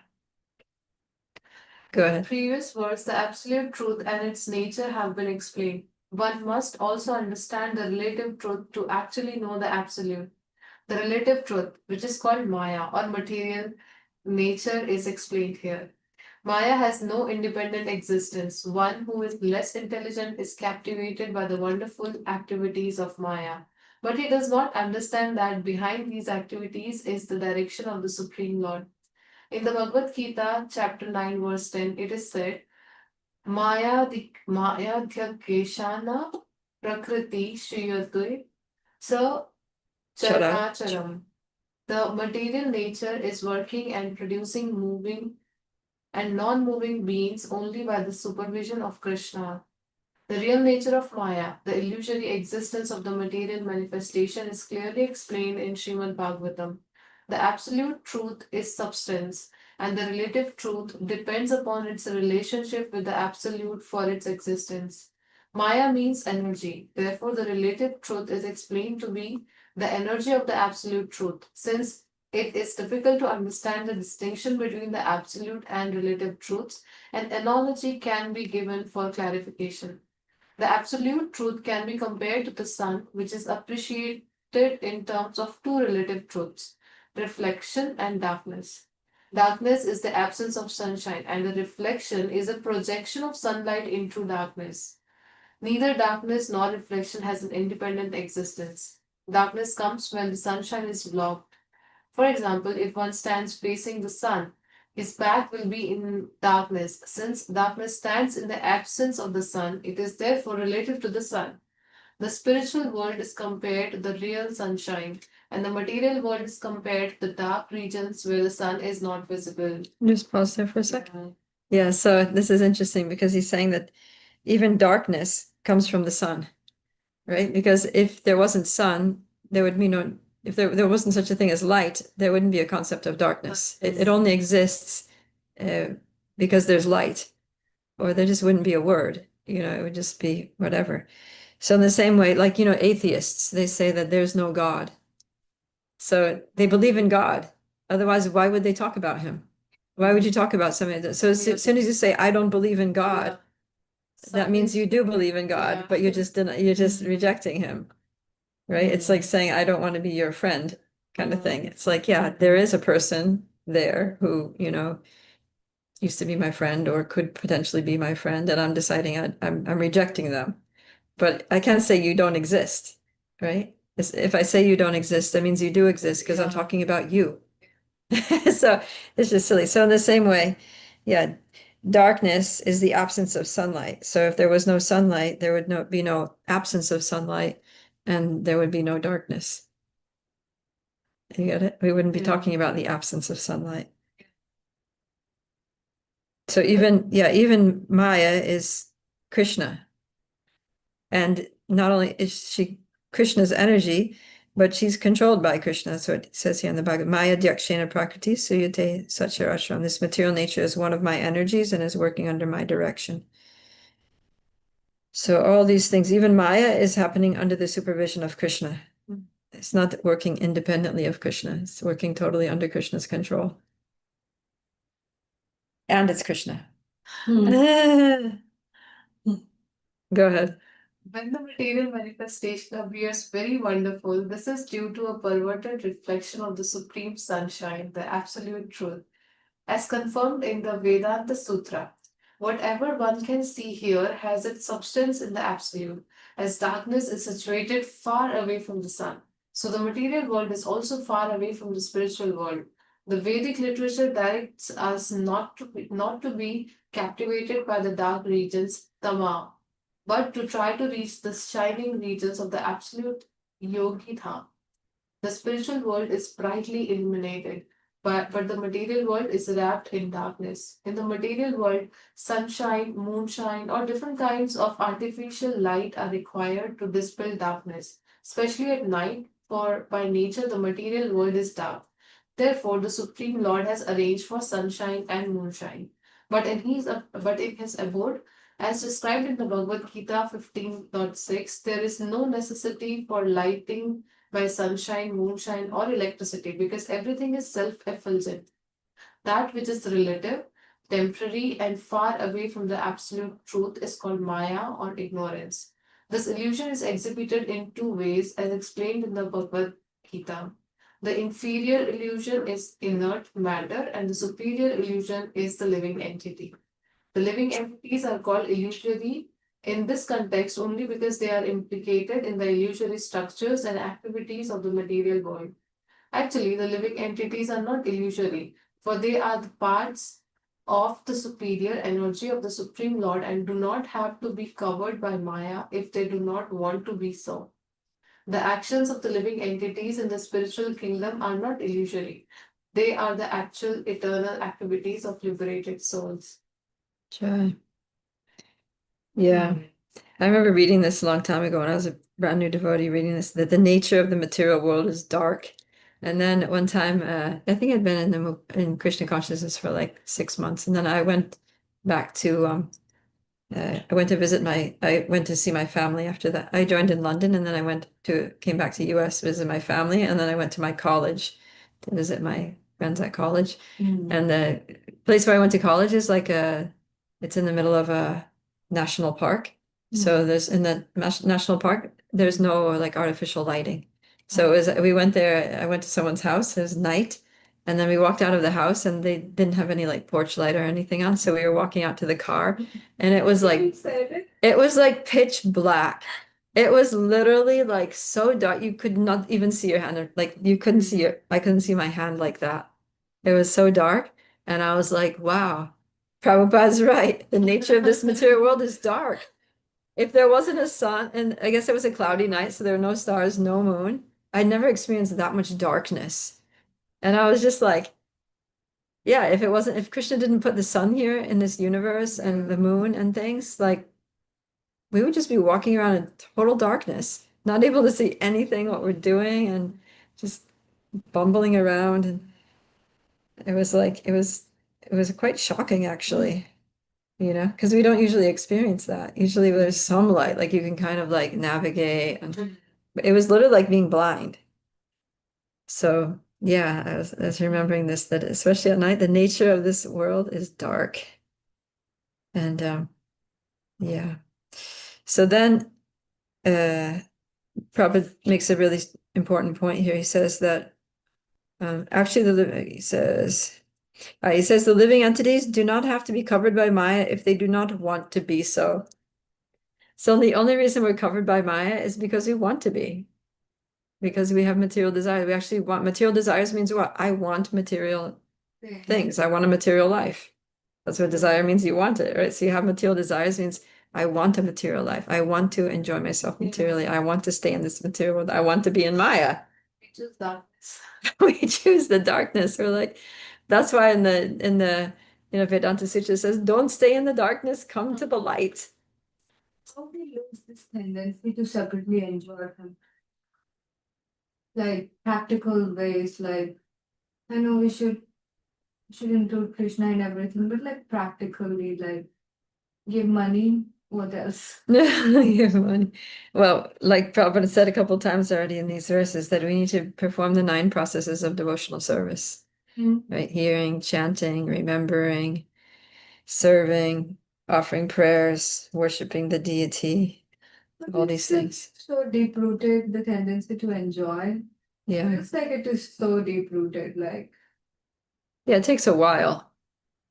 Go ahead. previous words, the absolute truth and its nature have been explained. One must also understand the relative truth to actually know the absolute. The relative truth, which is called Maya or material nature, is explained here. Maya has no independent existence. One who is less intelligent is captivated by the wonderful activities of Maya. But he does not understand that behind these activities is the direction of the Supreme Lord. In the Bhagavad Gita, chapter 9, verse 10, it is said, Maya Keshana Prakriti Shriyatui Sa Charanacharam. The material nature is working and producing moving and non-moving beings only by the supervision of Krishna. The real nature of Maya, the illusory existence of the material manifestation, is clearly explained in Srimad Bhagavatam. The absolute truth is substance, and the relative truth depends upon its relationship with the absolute for its existence. Maya means energy, therefore, the relative truth is explained to be the energy of the absolute truth. Since it is difficult to understand the distinction between the absolute and relative truths, an analogy can be given for clarification. The absolute truth can be compared to the sun, which is appreciated in terms of two relative truths, reflection and darkness. Darkness is the absence of sunshine, and the reflection is a projection of sunlight into darkness. Neither darkness nor reflection has an independent existence. Darkness comes when the sunshine is blocked. For example, if one stands facing the sun, his back will be in darkness. Since darkness stands in the absence of the sun, it is therefore relative to the sun. The spiritual world is compared to the real sunshine, and the material world is compared to the dark regions where the sun is not visible. Just pause there for a second. Yeah, so this is interesting because he's saying that even darkness comes from the sun, right? Because if there wasn't sun, there would be no, if there wasn't such a thing as light, there wouldn't be a concept of darkness. It only exists because there's light, or there just wouldn't be a word, it would just be whatever. So in the same way, like, atheists, they say that there's no God. So they believe in God. Otherwise, why would they talk about him? Why would you talk about something that, so as soon as you say, I don't believe in God, that means you do believe in God, but you're just rejecting him, right? It's like saying, I don't want to be your friend kind of thing. It's like, yeah, there is a person there who, used to be my friend or could potentially be my friend, and I'm deciding I'm rejecting them. But I can't say you don't exist, right? If I say you don't exist, that means you do exist because I'm talking about you. So it's just silly. So in the same way, yeah, darkness is the absence of sunlight. So if there was no sunlight, there would be no absence of sunlight, and there would be no darkness. You get it? We wouldn't be talking about the absence of sunlight. So even Maya is Krishna. And not only is she Krishna's energy, but she's controlled by Krishna. That's what it says here in the Bhagavad. Maya Dyakshena Prakriti Suyate Sachirashram. This material nature is one of my energies and is working under my direction. So all these things, even Maya is happening under the supervision of Krishna. It's not working independently of Krishna. It's working totally under Krishna's control. And it's Krishna. Go ahead. When the material manifestation appears very wonderful, this is due to a perverted reflection of the supreme sunshine, the absolute truth. As confirmed in the Vedanta Sutra, whatever one can see here has its substance in the absolute, as darkness is situated far away from the sun. So the material world is also far away from the spiritual world. The Vedic literature directs us not to be captivated by the dark regions, tama, but to try to reach the shining regions of the absolute yogi dham. The spiritual world is brightly illuminated, but the material world is wrapped in darkness. In the material world, sunshine, moonshine, or different kinds of artificial light are required to dispel darkness, especially at night, for by nature the material world is dark. Therefore, the Supreme Lord has arranged for sunshine and moonshine. But in his abode, as described in the Bhagavad Gita 15.6, there is no necessity for lighting by sunshine, moonshine, or electricity because everything is self-effulgent. That which is relative, temporary, and far away from the absolute truth is called Maya or ignorance. This illusion is exhibited in two ways as explained in the Bhagavad Gita. The inferior illusion is inert matter, and the superior illusion is the living entity. The living entities are called illusory in this context only because they are implicated in the illusory structures and activities of the material world. Actually, the living entities are not illusory, for they are the parts of the superior energy of the Supreme Lord and do not have to be covered by Maya if they do not want to be so. The actions of the living entities in the spiritual kingdom are not illusory. They are the actual eternal activities of liberated souls. Try. Yeah. I remember reading this a long time ago when I was a brand new devotee reading this, that the nature of the material world is dark. And then at one time, I think I'd been in Krishna consciousness for like 6 months. And then I went back to, I went to see my family after that. I joined in London and then came back to US, visit my family. And then I went to my college to visit my friends at college. And the place where I went to college is it's in the middle of a national park. So there's in the national park, there's no like artificial lighting. So we went there, I went to someone's house, it was night, and then we walked out of the house and they didn't have any like porch light or anything on. So we were walking out to the car and it was like It was like pitch black. It was literally like so dark. You could not even see your hand. Like you couldn't see I couldn't see my hand like that. It was so dark. And I was like, wow, Prabhupada's right. The nature of this material world is dark. If there wasn't a sun, and I guess it was a cloudy night, so there were no stars, no moon, I'd never experienced that much darkness. And I was just like, yeah, if Krishna didn't put the sun here in this universe and the moon and things, like we would just be walking around in total darkness, not able to see anything what we're doing and just bumbling around. And it was like it was quite shocking actually, because we don't usually experience that. Usually there's some light, like you can kind of like navigate, and it was literally like being blind. So yeah, I was remembering this, that especially at night, the nature of this world is dark. And yeah. So then Prabhupada makes a really important point here. He says that actually he says the living entities do not have to be covered by Maya if they do not want to be so. So the only reason we're covered by Maya is because we want to be. Because we have material desires. We actually want material desires means what? I want material things. I want a material life. That's what desire means. You want it, right? So you have material desires means I want a material life. I want to enjoy myself materially. I want to stay in this material world. I want to be in Maya. We choose darkness. We choose the darkness. We're like, that's why in the Vedanta Sutra says, don't stay in the darkness, come to the light. How we lose this tendency to separately enjoy him? Like practical ways, like I know we should include Krishna in everything, but like practically, like give money, what else? Give money. Well, like Prabhupada said a couple times already in these verses, that we need to perform the 9 processes of devotional service, right? Hearing, chanting, remembering, serving, offering prayers, worshiping the deity, But all it's these still things. so deep rooted, the tendency to enjoy. Yeah. It's like it is so deep rooted, like Yeah, it takes a while,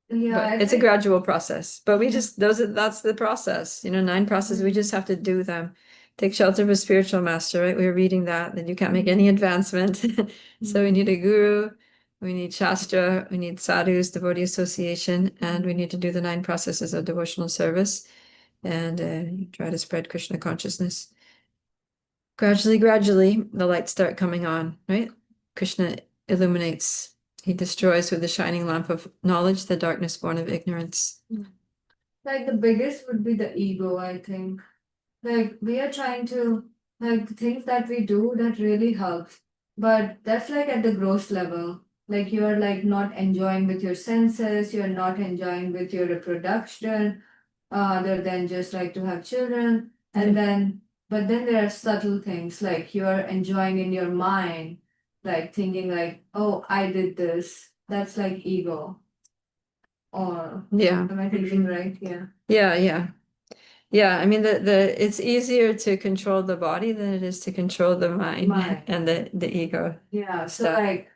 yeah, but it's a gradual process. But we just that's the process. 9 processes, we just have to do them. Take shelter of a spiritual master, right? We were reading that, then you can't make any advancement. So we need a guru, we need shastra, we need sadhus, devotee association, and we need to do the 9 processes of devotional service and try to spread Krishna consciousness. Gradually, the lights start coming on, right? Krishna illuminates. He destroys with the shining lamp of knowledge the darkness born of ignorance. like the biggest would be the ego, I think. Like we are trying to like the things that we do that really helps, but that's like at the gross level. Like you are like not enjoying with your senses, you're not enjoying with your reproduction, other than just like to have children. And then but then there are subtle things like you are enjoying in your mind, like thinking like, oh, I did this. That's like ego. Or Yeah. am I thinking right? Yeah. Yeah, I mean it's easier to control the body than it is to control the mind and the ego. Yeah. So stuff. like,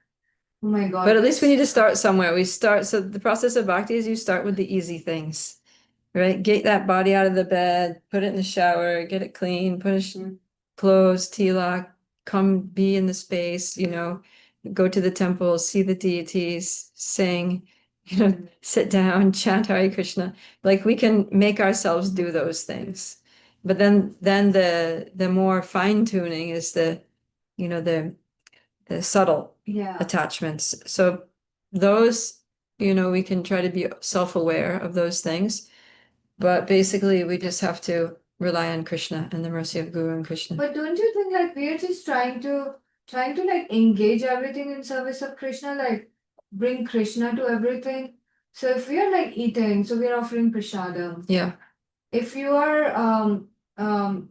oh my God. But at least we need to start somewhere. So the process of bhakti is you start with the easy things, right? Get that body out of the bed, put it in the shower, get it clean, put clothes, tilak, come be in the space, go to the temple, see the deities, sing, sit down, chant Hare Krishna. Like we can make ourselves do those things. But then the more fine tuning is the subtle Yeah. attachments. So those, we can try to be self-aware of those things. But basically we just have to rely on Krishna and the mercy of Guru and Krishna. But don't you think like we are just trying to like engage everything in service of Krishna, like bring Krishna to everything? So if we are like eating, so we are offering prasadam. Yeah. If you are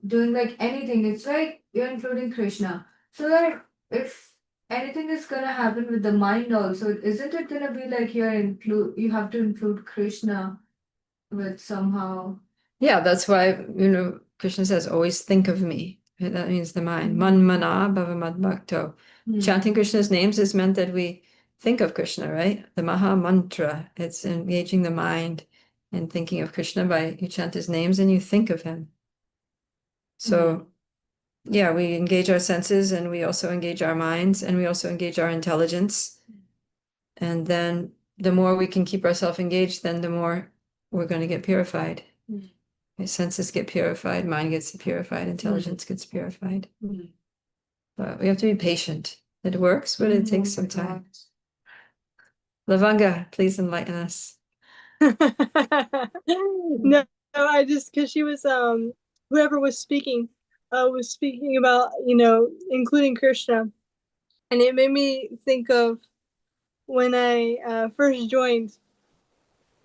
doing like anything, it's like you're including Krishna. So like if anything is gonna happen with the mind also, isn't it gonna be like you have to include Krishna with somehow? Yeah, that's why, Krishna says, always think of me. Right? That means the mind. Man mana bhava mad bhakto. Chanting Krishna's names is meant that we think of Krishna, right? The Maha Mantra. It's engaging the mind and thinking of Krishna by you chant his names and you think of him. So yeah, we engage our senses and we also engage our minds and we also engage our intelligence. And then the more we can keep ourselves engaged, then the more we're going to get purified. Our senses get purified, mind gets purified, intelligence gets purified. But we have to be patient. It works, but it takes some time. Lavanga, please enlighten us. No, I just because she was whoever was speaking about, including Krishna, and it made me think of when I first joined.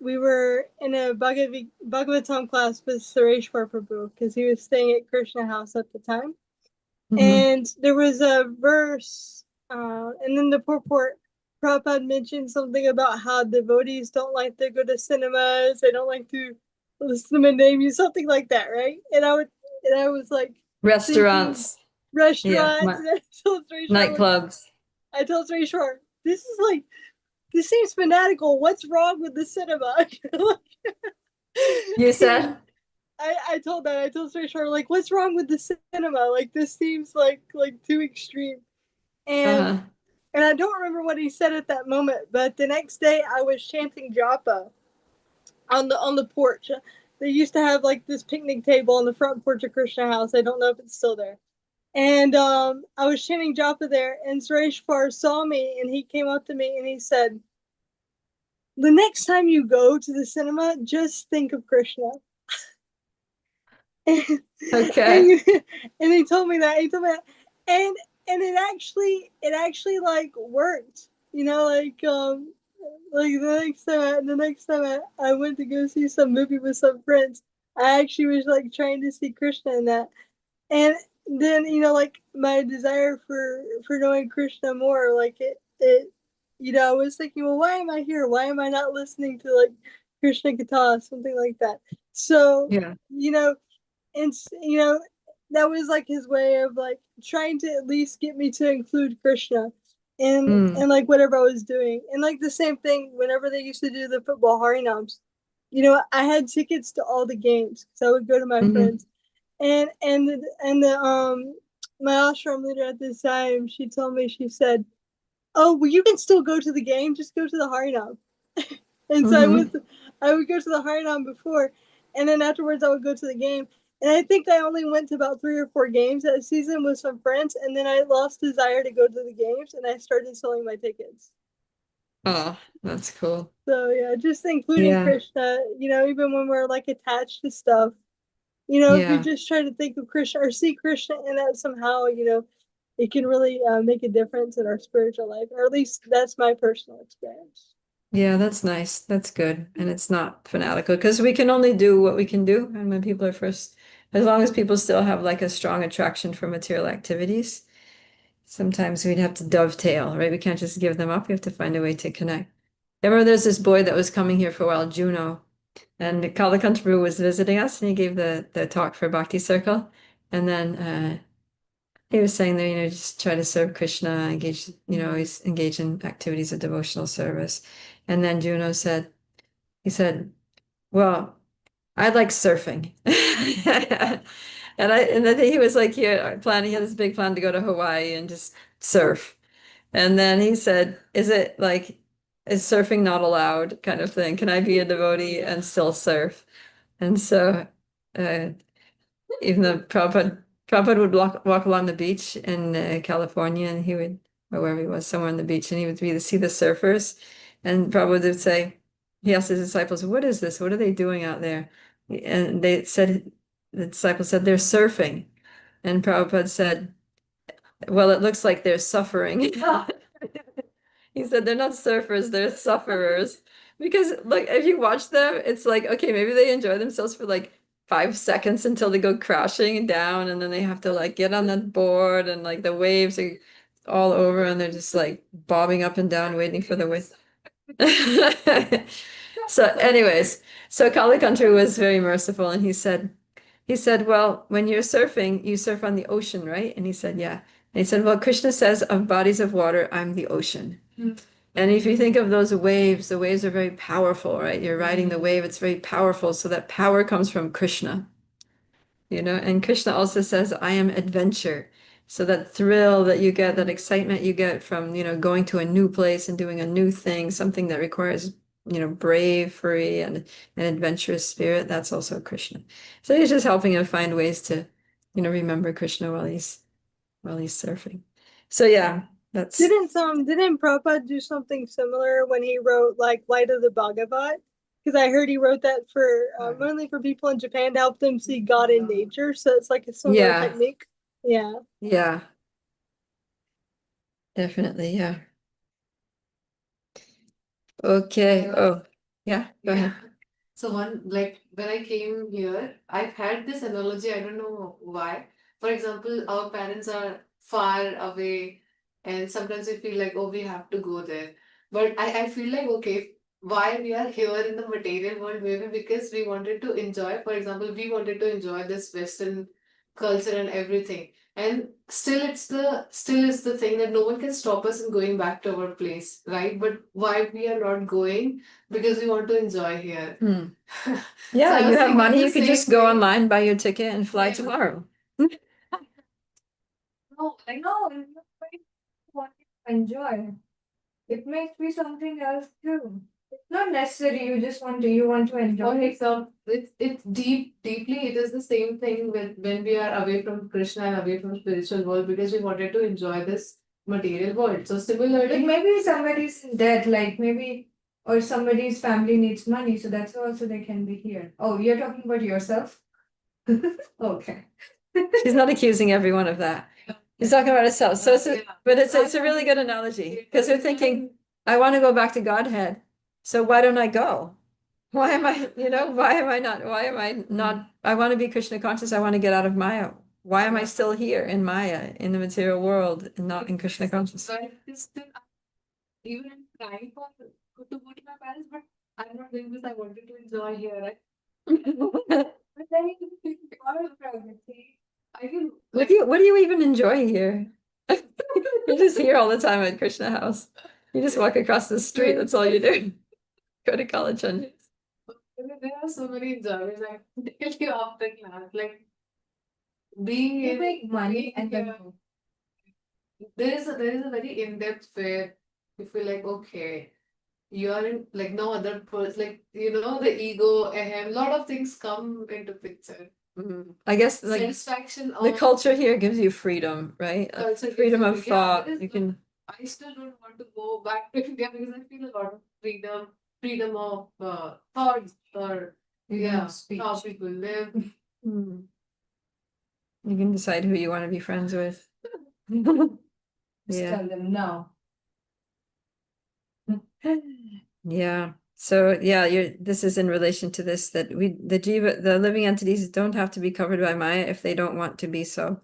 We were in a Bhagavatam class with Sureshwar Prabhu because he was staying at Krishna House at the time. And there was a verse, and then the purport, Prabhupada mentioned something about how devotees don't like to go to cinemas, they don't like to listen to name you, something like that, right? And I was like, Restaurants. Restaurants, and Nightclubs. I told Sureshwar, this seems fanatical. What's wrong with the cinema? You said? I told Sureshwar, like, what's wrong with the cinema? Like, this seems like too extreme. And I don't remember what he said at that moment, but the next day I was chanting japa on the porch. They used to have like this picnic table on the front porch of Krishna House. I don't know if it's still there. And I was chanting japa there, and Sureshwar saw me, and he came up to me and he said, "The next time you go to the cinema, just think of Krishna." Okay. And he told me that. And it actually like worked. Like the next time I went to go see some movie with some friends, I actually was like trying to see Krishna in that. And then, like my desire for knowing Krishna more, like it I was thinking, well, why am I here? Why am I not listening to like Krishna Katha, something like that? So Yeah. And that was like his way of like trying to at least get me to include Krishna in like whatever I was doing. And like the same thing whenever they used to do the football harinams, I had tickets to all the games, so I would go to my friends. And the my ashram leader at this time, she told me, she said, "Oh, well, you can still go to the game, just go to the harinam." And so I would go to the harinam before, and then afterwards I would go to the game. And I think I only went to about 3 or 4 games that season with some friends, and then I lost desire to go to the games, and I started selling my tickets. Oh, that's cool. So yeah, just including Krishna, even when we're like attached to stuff, if we just try to think of Krishna or see Krishna in that somehow, it can really make a difference in our spiritual life, or at least that's my personal experience. Yeah, that's nice. That's good. And it's not fanatical because we can only do what we can do. And when people are first, as long as people still have like a strong attraction for material activities, sometimes we'd have to dovetail, right? We can't just give them up. We have to find a way to connect. I remember there's this boy that was coming here for a while, Juno, and Kalakantru was visiting us and he gave the talk for Bhakti Circle. And then he was saying that, just try to serve Krishna, engage, always engage in activities of devotional service. And then Juno said, he said, well, I like surfing. And then he was like, he had this big plan to go to Hawaii and just surf. And then he said, is surfing not allowed kind of thing? Can I be a devotee and still surf? And so even though Prabhupada would walk along the beach in California, and he would, or wherever he was, somewhere on the beach, and he would see the surfers, and Prabhupada would say, he asked his disciples, what is this? What are they doing out there? And the disciples said, they're surfing. And Prabhupada said, well, it looks like they're suffering. He said, they're not surfers, they're sufferers. Because look, if you watch them, it's like, okay, maybe they enjoy themselves for like 5 seconds until they go crashing down, and then they have to like get on that board, and like the waves are all over, and they're just like bobbing up and down, waiting for the wave. So, anyways, so Kali Country was very merciful, and he said, well, when you're surfing, you surf on the ocean, right? And he said, yeah. And he said, well, Krishna says, of bodies of water, I'm the ocean. And if you think of those waves, the waves are very powerful, right? You're riding the wave, it's very powerful. So that power comes from Krishna, and Krishna also says, I am adventure. So that thrill that you get, that excitement you get from, going to a new place and doing a new thing, something that requires, bravery and an adventurous spirit, that's also Krishna. So he's just helping him find ways to, remember Krishna while he's surfing. So yeah, that's Didn't Prabhupada do something similar when he wrote like Light of the Bhagavat? Because I heard he wrote that for mainly for people in Japan to help them see God in nature. So it's like a similar Yeah. technique. Yeah. yeah. Definitely, yeah. Okay. Oh, yeah, go ahead. So like when I came here, I've had this analogy, I don't know why. For example, our parents are far away and sometimes we feel like, oh, we have to go there. But I feel like, okay, why we are here in the material world, maybe because we wanted to enjoy, for example, we wanted to enjoy this Western culture and everything. And still is the thing that no one can stop us in going back to our place, right? But why we are not going? Because we want to enjoy here. Hmm. So Yeah, I you was have thinking money, the you could just same go way. online, buy your ticket and fly Yeah. tomorrow. No, I'm not wanting to enjoy. It makes me something else too. It's not necessary. You want to enjoy Okay, it. so it's deeply it is the same thing when we are away from Krishna and away from spiritual world because we wanted to enjoy this material world. So Like similarly, maybe somebody's in debt, or somebody's family needs money, so that's also they can be here. Oh, you're talking about yourself? Okay. She's not accusing everyone of that. She's talking about herself. So Yeah. but it's a really good analogy because they're thinking, I want to go back to Godhead. So why don't I go? Why am I, why am I not, I want to be Krishna conscious. I want to get out of Maya. Why am I still here in Maya, in the material world, and not in Krishna conscious? So I still even I'm trying to go to my parents, but I'm not doing this. I wanted to enjoy here. Right? But then you can enjoy privacy. I can What do you even enjoy here? You're just here all the time at Krishna House. You just walk across the street. That's all you do. Go to college and there are so many enjoyments. I can tell you after class, like being You in make money being and then here. go. There is a very in-depth where you feel like okay, you are in like no other person, like the ego, ahem, lot of things come into picture. I guess like Satisfaction the of culture here gives you freedom, right? culture gives Freedom you of thought. You can I still don't want to go back to India because I feel a lot of freedom of thoughts or Freedom of speech. how people live. you can decide who you want to be friends with. Just Yeah. tell them no. Yeah. So yeah, this is in relation to this that the living entities don't have to be covered by Maya if they don't want to be so.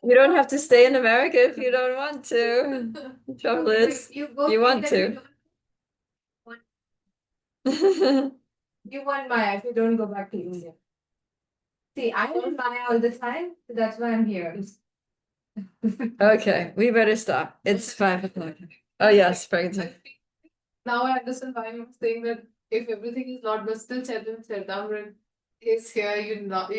You don't have to stay in America if you don't want to. The trouble is, You go you want then to. You want Maya if you don't go back to India. See, I want Maya all the time, so that's why I'm here. Okay, we better stop. It's 5 o'clock. Oh yes, pregnant. Now I understand why you're saying that if everything is not, but still Chaitamrita is here, you've not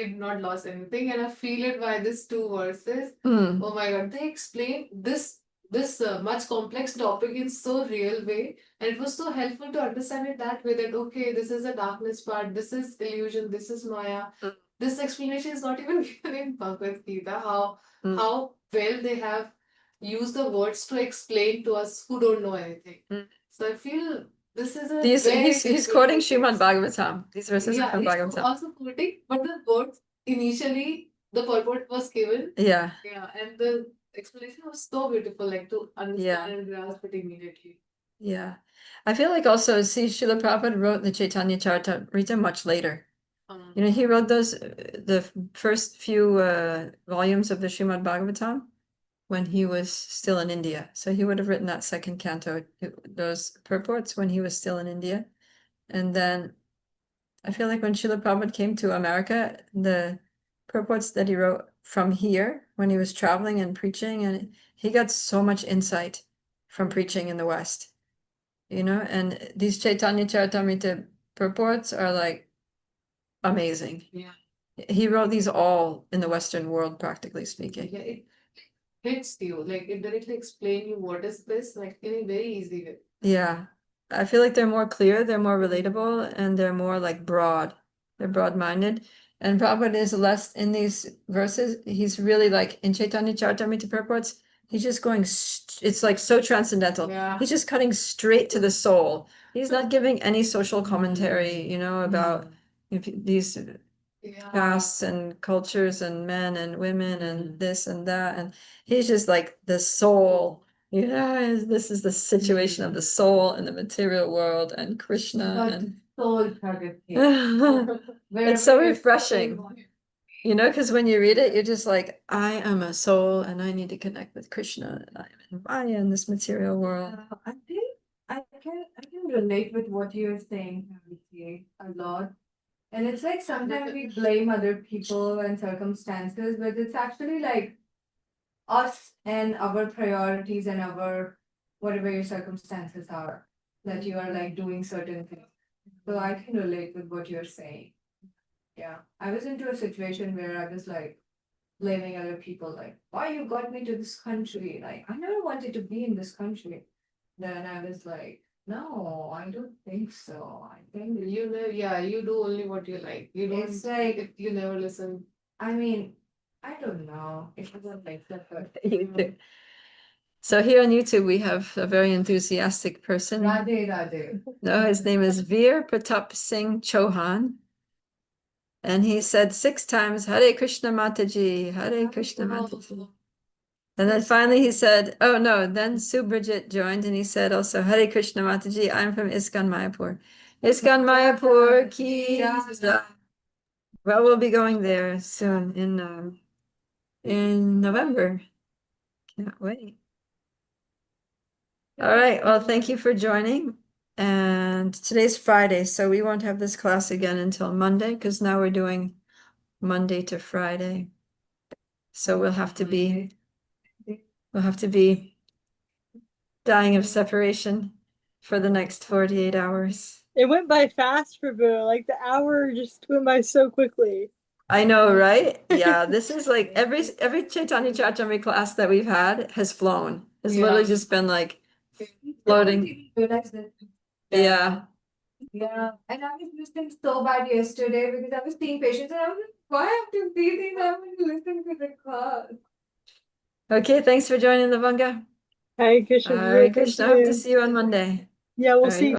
lost anything. And I feel it by these two verses. Hmm. Oh my God, they explain this much complex topic in so real way, and it was so helpful to understand it that way. That okay, this is a darkness part, this is illusion, this is Maya. This explanation is not even given in Bhagavad Gita. How well they have used the words to explain to us who don't know anything. So I feel this is a He's quoting Srimad Bhagavatam. These verses are from he's Bhagavatam. also quoting, but the words initially the purport was given. Yeah. Yeah, and the explanation was so beautiful, like to understand and grasp it immediately. Yeah. I feel like also, see, Srila Prabhupada wrote the Caitanya Caritamrita much later. He wrote the first few volumes of the Srimad Bhagavatam when he was still in India. So he would have written that second canto, those purports when he was still in India. And then I feel like when Srila Prabhupada came to America, the purports that he wrote from here when he was traveling and preaching, and he got so much insight from preaching in the West, you know, and these Chaitanya Charitamrita purports are like amazing. Yeah. He wrote these all in the Western world, practically speaking. Yeah, it hits you, like it directly explain you what is this, like in a very easy way. Yeah, I feel like they're more clear, they're more relatable, and they're more like broad. They're broad-minded. And Prabhupada is less in these verses. He's really like in Chaitanya Charitamrita purports, he's just going, it's like so transcendental. Yeah. He's just cutting straight to the soul. He's not giving any social commentary, you know, about these Yeah. castes and cultures and men and women and this and that. And he's just like the soul, you know, this is the situation of the soul in the material world and Krishna. But And soul Pragati. it's so refreshing, you know, because when you read it, you're just like, I am a soul and I need to connect with Krishna. And I'm in Maya in this material world. I think I can relate with what you're saying, Pragati, a lot. And it's like sometimes we blame other people and circumstances, but it's actually like us and our priorities and our whatever your circumstances are that you are like doing certain things. So I can relate with what you're saying. Yeah. I was into a situation where I was like blaming other people, like, why you got me to this country? Like, I never wanted to be in this country. Then I was like, no, I don't think so. I think You know, yeah, you do only what you like. You don't, It's like- if you never listen. I mean, I don't know. It wasn't like that, but So here on YouTube, we have a very enthusiastic person. Radhe Radhe. No, his name is Veer Pratap Singh Chauhan. And he said 6 times, Hare Krishna Mataji, Hare Krishna Mataji. And then finally he said, oh no, then Subhajit joined and he said also, Hare Krishna Mataji, I'm from ISKCON Mayapur. ISKCON Mayapur ki jai. Well, we'll be going there soon in November. Can't wait. All right, well, thank you for joining. And today's Friday, so we won't have this class again until Monday, because now we're doing Monday to Friday. So we'll have to be dying of separation for the next 48 hours. It went by fast for Boo. Like the hour just went by so quickly. I know, right? Yeah, this is like every Chaitanya Charitamrita class that we've had has flown. It's Yeah. literally just been like floating. Realize that. Yeah. Yeah. And I was listening so bad yesterday because I was seeing patients and I was like, why have to see these? I want to listen to the class. Okay, thanks for joining the Vanga. Hare Krishna. Hare Thank Krishna. you. Hope to see you on Monday. Yeah, we'll All see. right,